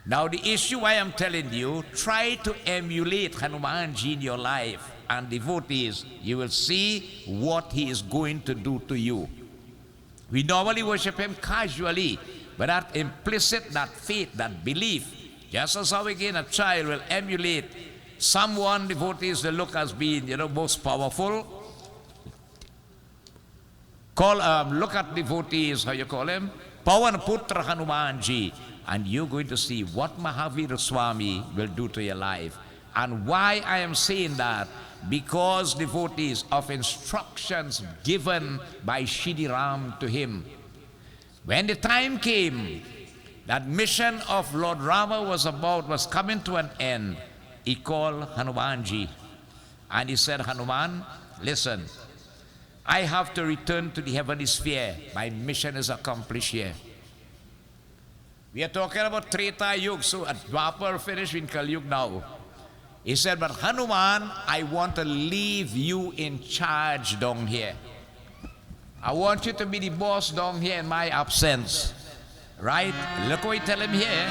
Now the issue I am telling you, try to emulate Hanumanji in your life, and devotees, you will see what he is going to do to you. We normally worship him casually, but that implicit, that faith, that belief, just as how again a child will emulate someone, devotees will look as being, most powerful. Look at devotees, how you call him? Pawan Putra Hanumanji. And you're going to see what Mahavira Swami will do to your life. And why I am saying that? Because devotees of instructions given by Shri Ram to him. When the time came, that mission of Lord Rama was coming to an end, he called Hanumanji. And he said, Hanuman, listen, I have to return to the heavenly sphere. My mission is accomplished here. We are talking about Treta Yuga, so at Dwapar finished in Kali Yuga now. He said, but Hanuman, I want to leave you in charge down here. I want you to be the boss down here in my absence. Right? Look what he tell him here.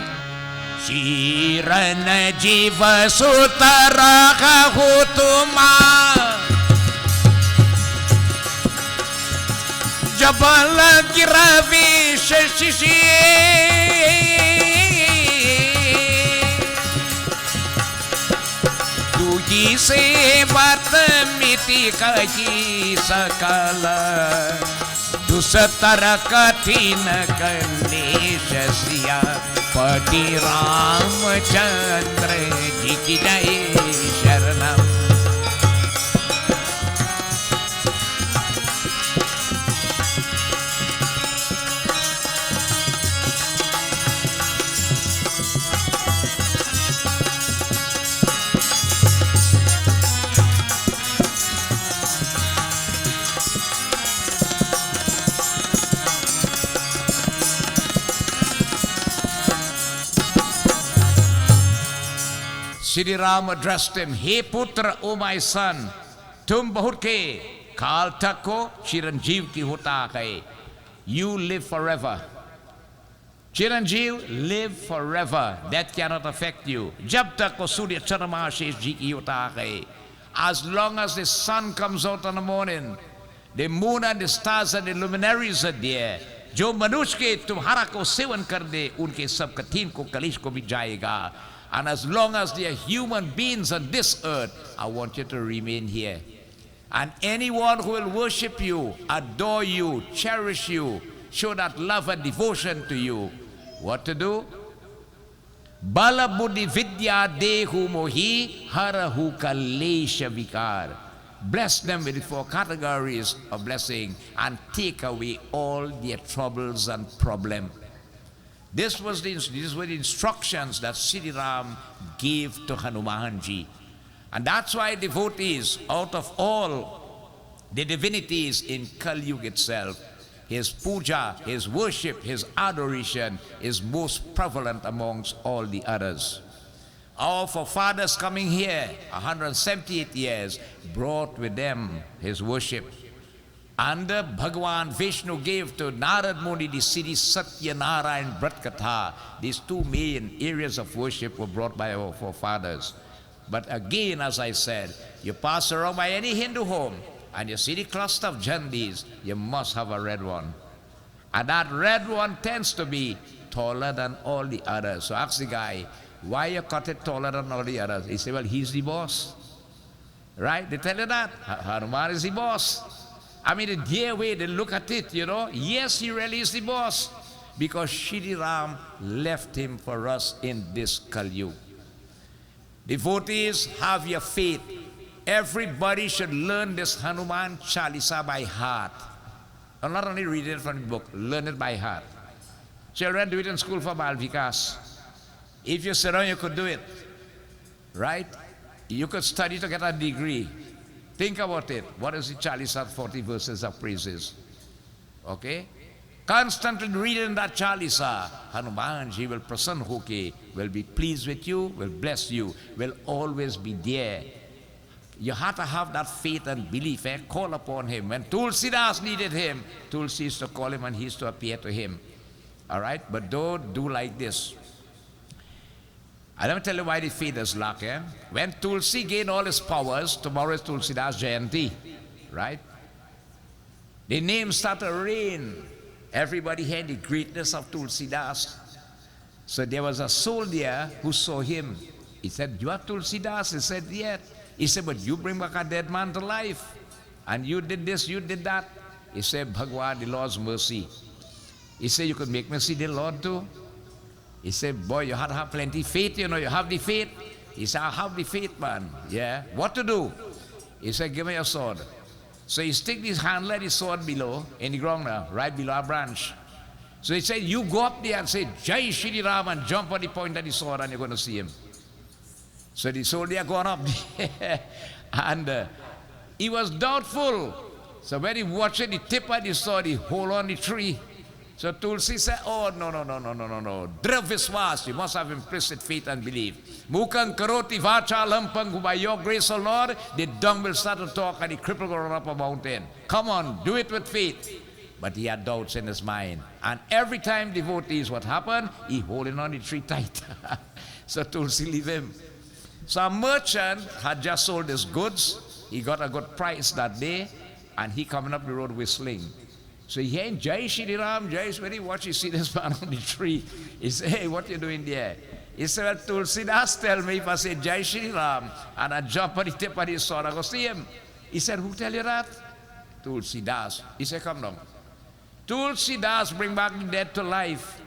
Shirana Jiva Sutaraka Hutuma Jabala Giravi Shashishi Tuji se Vatmiti Kaji Sakala Dusatara Katina Kaneshasya Pati Ramachandra Ji Jai Sharanam. Shri Ram addressed him, Hey Putra, O my son, tum bahut ke kal tako Chiranjeev ki hota hai. You live forever. Chiranjeev, live forever. That cannot affect you. Jab tak ko Surya Chandrama Shesh ji ki hota hai. As long as the sun comes out in the morning, the moon and the stars and the luminaries are there. जो मनुष्य के तुम्हारा को seven कर दे उनके सब कठिन को कलिश को भी जाएगा. And as long as there are human beings on this earth, I want you to remain here. And anyone who will worship you, adore you, cherish you, show that love and devotion to you, what to do? Bala buddhi vidya dehu mohi harahu kalesha vikar. Bless them with the 4 categories of blessing and take away all their troubles and problems. These were the instructions that Sri Ram gave to Hanumanji. And that's why devotees, out of all the divinities in Kali Yuga itself, his puja, his worship, his adoration is most prevalent amongst all the others. Our forefathers coming here 178 years brought with them his worship. And Bhagavan Vishnu gave to Narad Muni the city Satyanara and Bratkatha. These 2 main areas of worship were brought by our forefathers. But again, as I said, you pass around by any Hindu home and you see the cluster of Jandis, you must have a red one. And that red one tends to be taller than all the others. So ask the guy, why you cut it taller than all the others? He said, well, he's the boss. Right? They tell you that. Hanuman is the boss. I mean, the dear way they look at it, Yes, he really is the boss. Because Shri Ram left him for us in this Kali Yuga. Devotees, have your faith. Everybody should learn this Hanuman Chalisa by heart. And not only read it from the book, learn it by heart. Children, do it in school for Bal Vikas. If you sit down, you could do it. Right? You could study to get a degree. Think about it. What is the Chalisa 40 verses of praises? Okay? Constantly reading that Chalisa, Hanumanji will prasanna hoke, will be pleased with you, will bless you, will always be there. You have to have that faith and belief, call upon him. When Tulsidas needed him, Tulsi used to call him and he used to appear to him. All right? But don't do like this. I don't tell you why the faith is lack. When Tulsi gained all his powers, tomorrow is Tulsidas Jayanti. Right? The names start to rain. Everybody had the greatness of Tulsidas. So there was a soldier who saw him. He said, "You are Tulsidas?" He said, "Yeah." He said, "But you bring back a dead man to life. And you did this, you did that." He said, "Bhagwan, the Lord's mercy." He said, "You could make me see the Lord too." He said, "Boy, you had to have plenty faith, you know, you have the faith." He said, "I have the faith, man." Yeah. What to do? He said, "Give me your sword." So he stick his hand, let his sword below, in the ground now, right below a branch. So he said, "You go up there and say, Jai Shri Ram, and jump on the point of the sword and you're going to see him." So the soldier gone up there and he was doubtful. So when he watched the tip of the sword, he hold on the tree. So Tulsi said, "Oh, no. Driv Vyaas, you must have implicit faith and belief. Mukang karoti vacha lampang, by your grace, O Lord, the dung will start to talk and the cripple will run up a mountain. Come on, do it with faith." But he had doubts in his mind. And every time devotees, what happened? He holding on the tree tight. So Tulsi leave him. So a merchant had just sold his goods. He got a good price that day. And he coming up the road whistling. So he heard Jai Shri Ram, Jai Shri. Watch, he see this man on the tree. He said, "Hey, what you doing there?" He said, "Well, Tulsidas tell me if I say Jai Shri Ram and I jump on the tip of his sword, I go see him." He said, "Who tell you that?" Tulsidas. He said, "Come down." Tulsidas bring back the dead to life.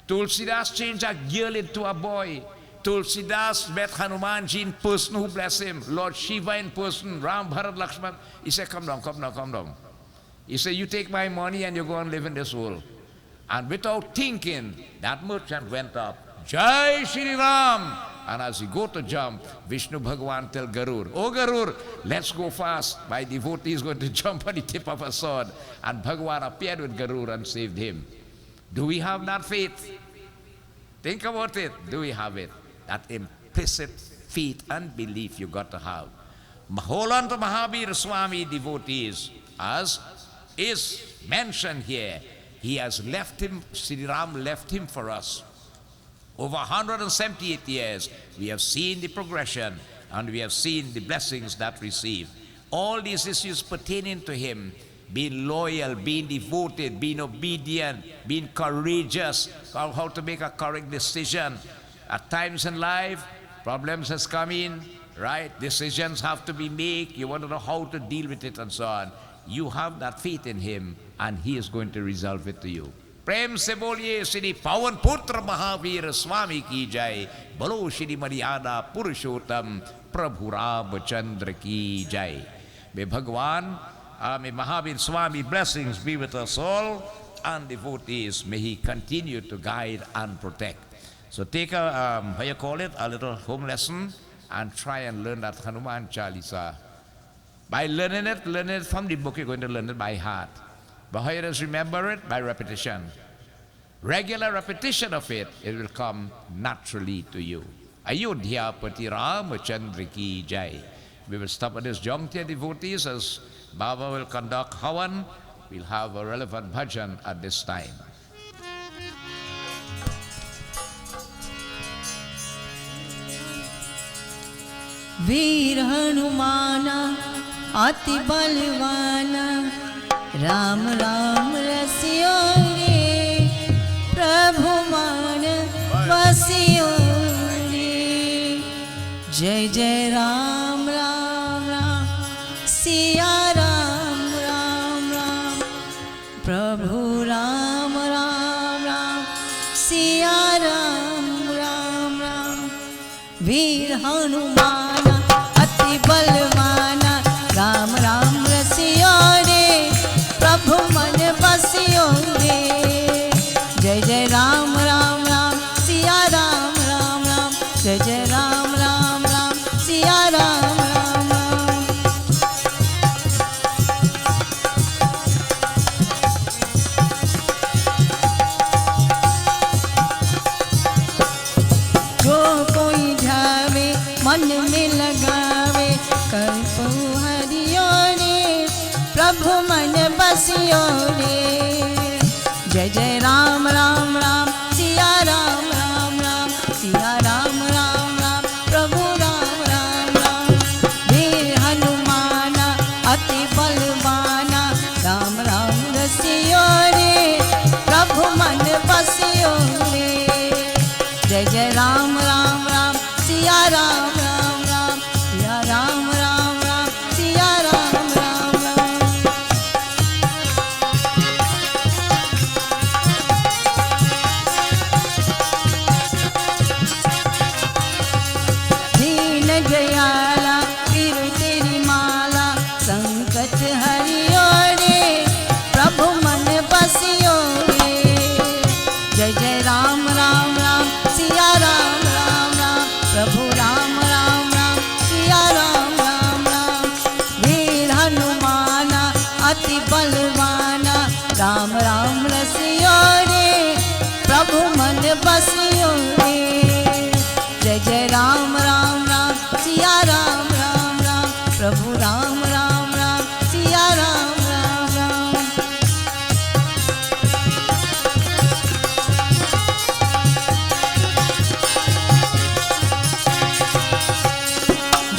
Tulsidas changed a girl into a boy. Tulsidas met Hanumanji in person who bless him. Lord Shiva in person. Ram, Bharat, Lakshman. He said, "Come down. He said, "You take my money and you go and live in this world." And without thinking, that merchant went up. Jai Shri Ram. And as he go to jump, Vishnu Bhagwan tell Garur, "Oh Garur, let's go fast. My devotee is going to jump on the tip of a sword." And Bhagwan appeared with Garur and saved him. Do we have that faith? Think about it. Do we have it? That implicit faith and belief you got to have. Hold on to Mahavir Swami devotees, as is mentioned here. He has left him, Sri Ram left him for us. Over 178 years, we have seen the progression and we have seen the blessings that receive. All these issues pertaining to him, being loyal, being devoted, being obedient, being courageous, how to make a correct decision. At times in life, problems has come in, right? Decisions have to be made. You want to know how to deal with it and so on. You have that faith in him and he is going to resolve it to you. Prem se boliye Shri Pawan Putra Mahavir Swami ki jai. Bolo Shri Maryada Purushottam Prabhu Ramachandra ki jai. May Bhagwan, may Mahavir Swami blessings be with us all and devotees. May he continue to guide and protect. So take a, how you call it, a little home lesson and try and learn that Hanuman Chalisa. By learn it from the book, you're going to learn it by heart. But how you just remember it? By repetition. Regular repetition of it, it will come naturally to you. Ayodhya Pati Ramachandra ki jai. We will stop at this juncture, devotees, as Baba will conduct Havan. We'll have a relevant bhajan at this time. वीर हनुमाना अति बलवाना राम राम रसियो रे प्रभु मान बसियो रे जय जय राम राम राम सिया राम राम राम प्रभु राम राम राम सिया राम राम राम वीर हनुमान बलवाना राम राम रसियो रे प्रभु मन बसियो रे जय जय राम राम राम सिया राम राम राम जय जय राम राम राम सिया राम राम राम जो कोई ध्यावे मन में लगावे बसियो रे। जय जय राम राम राम सिया राम राम राम सिया राम राम राम प्रभु राम राम राम। वीर हनुमान अति बलवाना राम राम रसियो रे प्रभु मन बसियो रे। जय जय राम राम राम सिया राम राम राम सिया राम राम राम सिया राम राम राम। दीन दयाला फिर तेरी माला संकट हरियो रे प्रभु मन बसियो रे। जय जय राम राम राम सिया राम राम राम प्रभु राम राम राम सिया राम राम राम। वीर हनुमाना अति बलवाना राम राम रसियो रे प्रभु मन बसियो रे। जय जय राम राम राम सिया राम राम राम प्रभु राम राम राम सिया राम राम राम।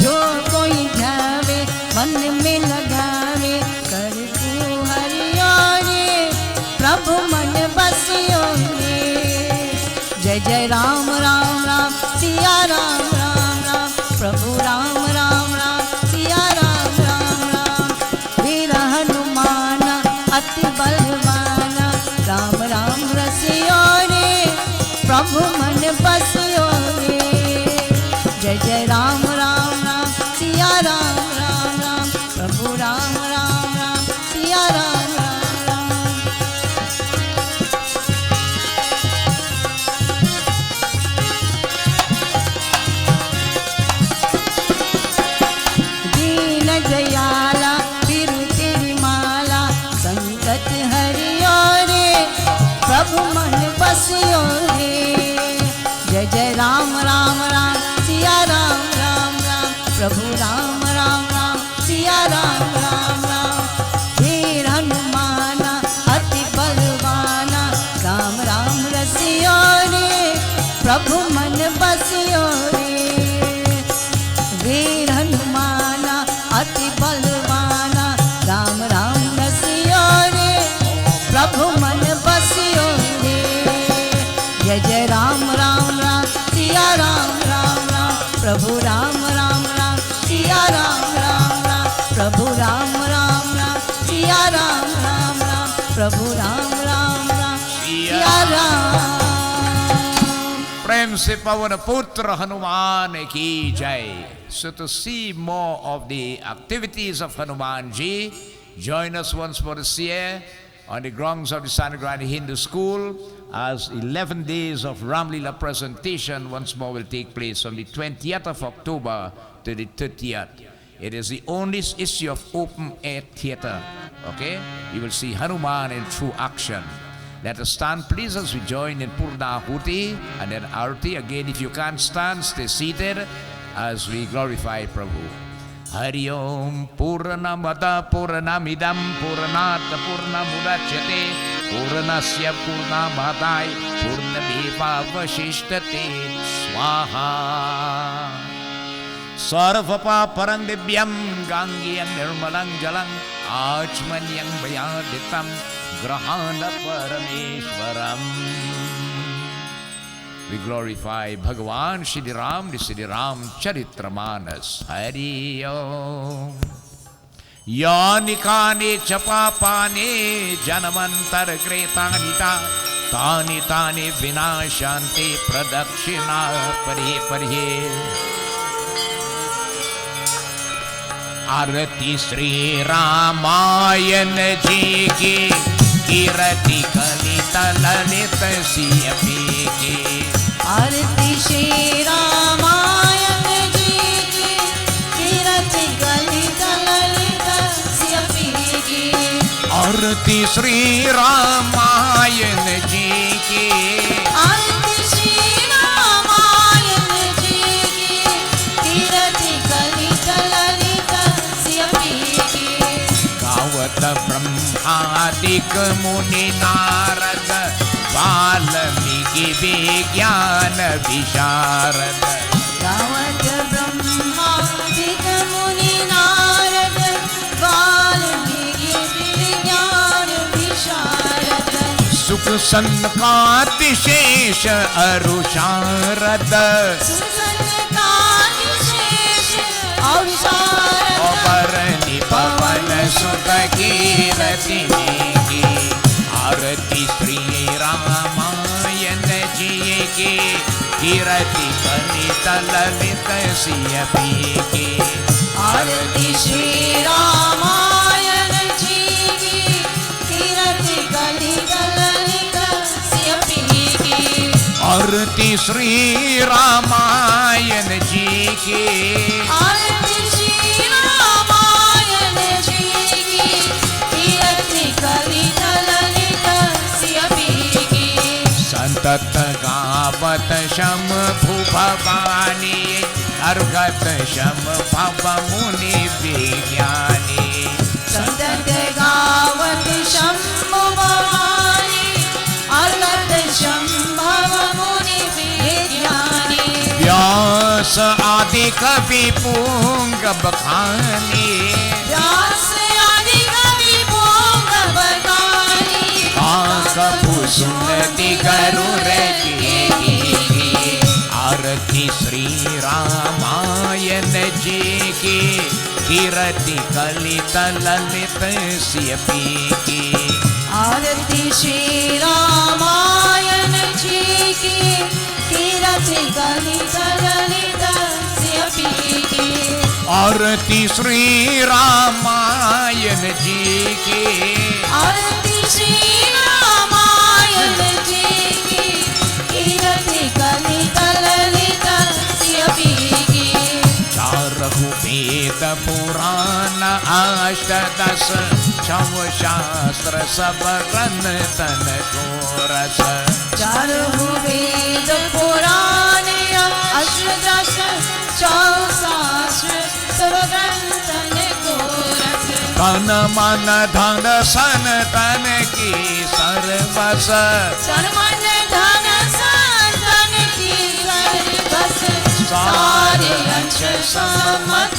जो कोई ध्यावे मन में लगावे कर तू हरियो रे प्रभु मन बसियो रे। जय जय राम राम राम सिया राम राम राम प्रभु राम राम राम सिया राम राम राम। वीर हनुमाना अति बलवाना राम राम रसियो रे प्रभु मन बसियो रे। जय जय राम राम राम सिया राम राम राम प्रभु राम राम राम सिया राम राम राम। दीन दयाला फिर तेरी माला संकट हरियो रे प्रभु मन बसियो रे। जय जय राम राम राम सिया राम राम राम प्रभु राम राम राम सिया राम राम राम। वीर हनुमाना अति बलवाना राम राम रसियो रे प्रभु मन बसियो रे। वीर हनुमाना अति बलवाना राम राम रसियो रे प्रभु मन बसियो रे। जय जय राम राम राम सिया राम राम राम प्रभु राम राम राम सिया राम राम राम प्रभु राम राम राम सिया राम राम राम प्रभु राम राम राम सिया राम। प्रेम से पवन पुत्र हनुमान की जय। So to see more of the activities of Hanuman ji, join us once more this year on the grounds of the Sant Nagar Hindu School as 11 days of Ramlila presentation once more will take place on the 20th of October to the 30th. It is the only issue of open air theatre. Okay? You will see Hanuman in true action. Let us stand please as we join in Purna Huti and then Arti. Again, if you can't stand, stay seated as we glorify Prabhu. Hari Om Purnamada Purnamidam Purnata Purnamudachyate Purnasya Purnamadai Purnameva Vasishtate Swaha. Sarvapa Parandibyam Gangyam Nirmalang Jalang Achmanyam Vayaditam Grahana Parameshwaram. We glorify Bhagavan Shri Ram, the Shri Ram Charitramanas. Hari Om. Yani kani chapapani janamantar gretanita tani tani vinashanti pradakshina pari pari. आरती श्री रामायण जी की कीर्ति कलित ललित सियपी की। आरती श्री रामायण जी की कीर्ति कलित ललित सियपी की। आरती श्री रामायण जी की। आरती श्री रामायण जी की कीर्ति कलित ललित सियपी की। गावत ब्रह्मा सादिक मुनि नारद वाल्मीकि विज्ञान विशारद गावत ब्रह्मादिक मुनि नारद वाल्मीकि विज्ञान विशारद सुख सनकातिशेष अरुषारद अवरनि पवन सुत कीरति की आरती श्री रामायण जी की कीरति कलित ललित सिय पी की आरती श्री रामायण जी की कीरति कलित ललित सिय पी की आरती श्री रामायण जी की आरती श्री रामायण जी की कीरति कलित ललित सिय पी की संतत गावत शम भुभवानी अर्घत शम भव मुनि विज्ञानी संतत गावत शंभु भवानी अर्घत शंभव मुनि विज्ञानी व्यास आदि कवि पुंग बखानी व्यास आदि कवि पुंग बखानी काकभु सुनति गरुड़ की आरती श्री रामायण जी की कीरति कलित ललित सिय पी की आरती श्री रामायण जी की कीरति कलित ललित सिय पी की आरती श्री रामायण जी की आरती श्री रामायण जी की कीरति कलित ललित सिय पी की चारहु वेद पुराण अष्टदश छव शास्त्र सब ग्रंथ तन को रस चारहु वेद पुराण अष्टदश शास्त्र सब ग्रंथन को रस तन मन धन सन तन की सर्वस तन मन धन सन की सर्वस सारे अंश समत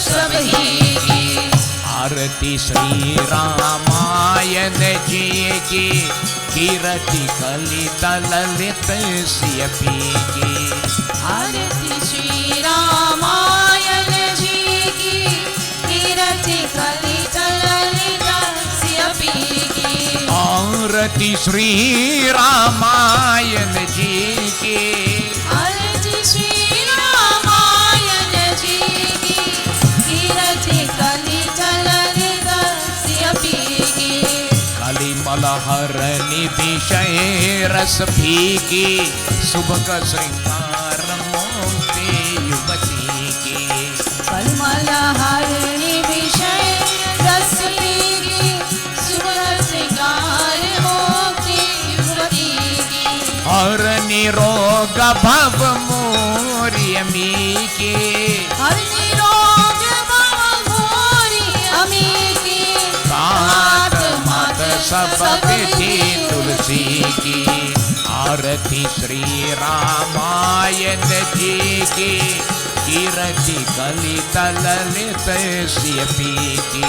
सब ही की आरती श्री रामायण जी की कीरति कलित ललित सिय पी की आरती श्री रामायण जी की कीरति कलित ललित सिय पी की आरती श्री रामायण जी की आरती श्री रामायण जी की कीरति कलित ललित सिय पी की कलिमल हरनि विषय रस फीकी सुभग श्रृंगार मोक्ति युवती की कलिमल हरनि विषय रस पीकी सुभग श्रृंगार मोक्ति युवती की हर निरोग भव मोरियमी की हर निरोग भव मोरी अमी की सात मत सब विधि तुलसी की आरती श्री रामायण जी की कीरति कलित ललित सिय पी की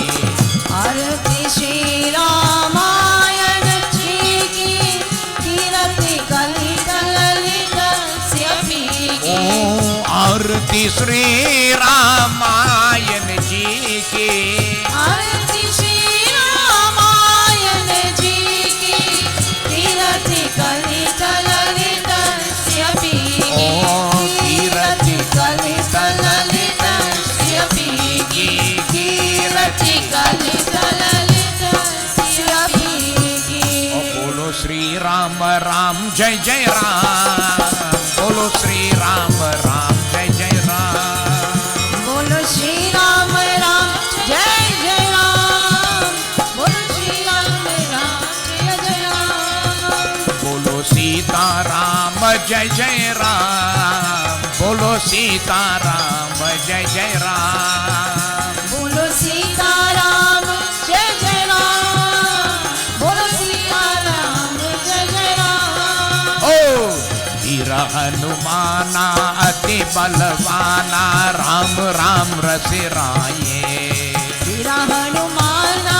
आरती श्री रामायण जी की कीरति कलित ललित सिय पी की आरती श्री रामायण जी की आरती श्री रामायण जी की कीरति कलित ललित सिय पी की कीरति कलित ललित सिय पी की कीरति कलित ललित सिय पी की बोलो श्री राम राम जय जय राम बोलो श्री राम राम जय जय राम बोलो श्री राम राम जय जय राम बोलो श्री राम राम जय जय राम बोलो सीता राम जय जय राम बोलो सीता राम जय जय राम बोलो सीता राम जय जय राम वीर हनुमाना अति बलवाना राम राम रसिराए वीर हनुमाना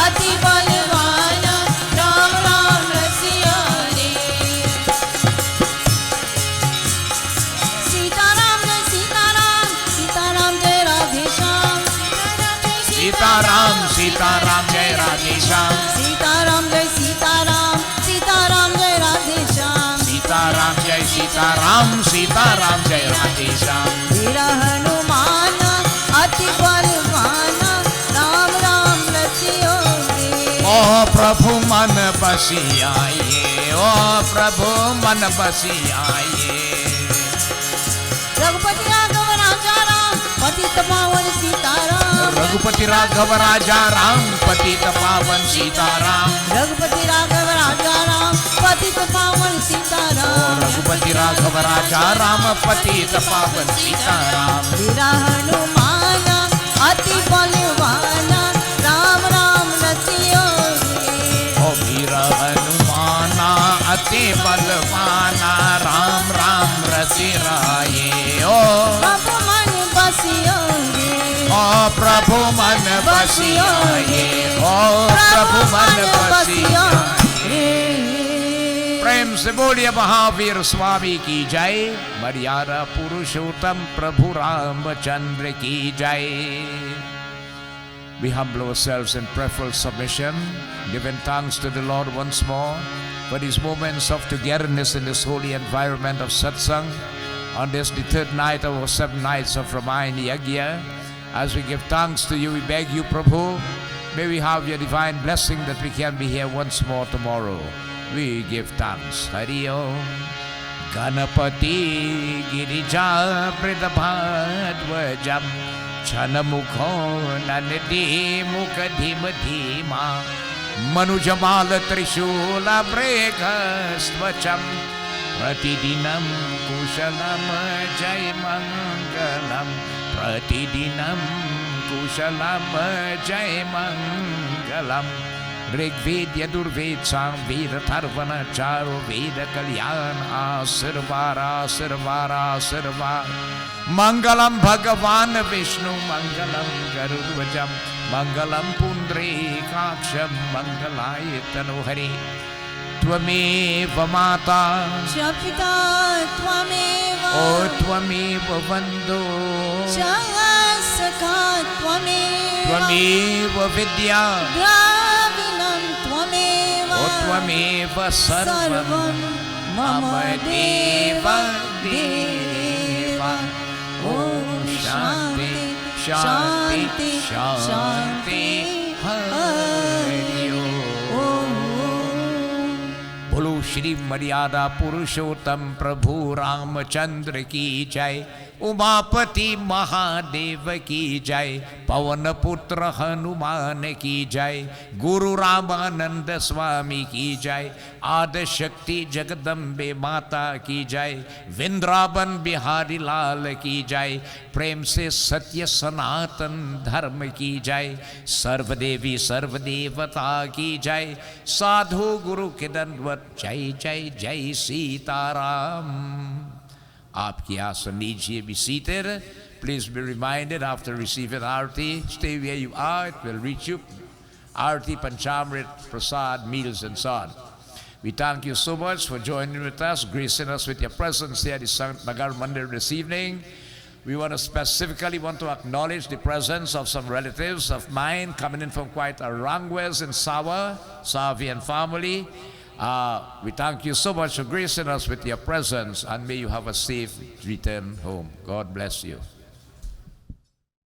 अति बलवाना राम राम रसियारे सीताराम जय सीताराम सीताराम जय राधे श्याम सीताराम सीताराम जय राधे श्याम सीताराम जय सीताराम सीताराम जय राधे श्याम सीताराम जय सीताराम सीताराम जय राधे श्याम वीर हनुमान अति बलवाना राम राम रसियो ओ प्रभु मन बसियाए ओ प्रभु मन बसियाए रघुपति राघव राजा राम पतित पावन सीताराम रघुपति राघव राजा राम पतित पावन सीताराम रघुपति राघव राजा राम पतित पावन सीताराम रघुपति राघव राजा राम पतित पावन सीताराम वीर हनुमान अति बलवाना राम राम रसियो ओ वीर हनुमाना अति बलवाना राम राम रसिराए ओ प्रभु मन बसियो ओ प्रभु मन बसियाए ओ प्रभु मन बसियाए प्रेम से बोलिए महावीर स्वामी की जय मर्यादा पुरुषोत्तम प्रभु रामचंद्र की जय We humble ourselves in prayerful submission, giving thanks to the Lord once more for these moments of togetherness in this holy environment of satsang on this the third night of our 7 nights of Ramayana Yagya. As we give thanks to you, we beg you, Prabhu, may we have your divine blessing that we can be here once more tomorrow. We give thanks. Hari Om. Ganapati Girija Pridabhadvajam Chanamukho Nanadi Mukadhimadhima Manujamala Trishula Breghastvacham Pratidinam Kushalam Jai Mangalam Pratidinam Kushalam Jai Mangalam Rigved Yadurved Sam Veda Tarvana Charo Veda Kalyan Asirvara Sirvara Sirva Mangalam Bhagavan Vishnu Mangalam Garudvajam Mangalam Pundri Kaksham Mangalayatanu Hari Tvameva Mata Shapita Tvameva O Tvameva Vando Shasaka Tvameva Vidya Dravinam Tvameva O Tvameva Sarvam Mama Deva Deva Om Shanti Shanti Shanti Hari Om बोलो श्री मर्यादा पुरुषोत्तम प्रभु रामचंद्र की जय उमापति महादेव की जय पवन पुत्र हनुमान की जय गुरु रामानंद स्वामी की जय आदि शक्ति जगदम्बे माता की जय वृंदावन बिहारी लाल की जय प्रेम से सत्य सनातन धर्म की जय सर्वदेवी सर्वदेवता की जय साधु गुरु के दंडवत जय जय जय सीताराम आपकी आसन लीजिए be seated. Please be reminded after receiving Aarti, stay where you are, it will reach you. Aarti, Panchamrit, Prasad, meals and so on. We thank you so much for joining with us, gracing us with your presence here at the Sant Nagar Mandir this evening. We want to specifically acknowledge the presence of some relatives of mine coming in from quite a long ways in Sawa, Savi and family. We thank you so much for gracing us with your presence and may you have a safe return home. God bless you.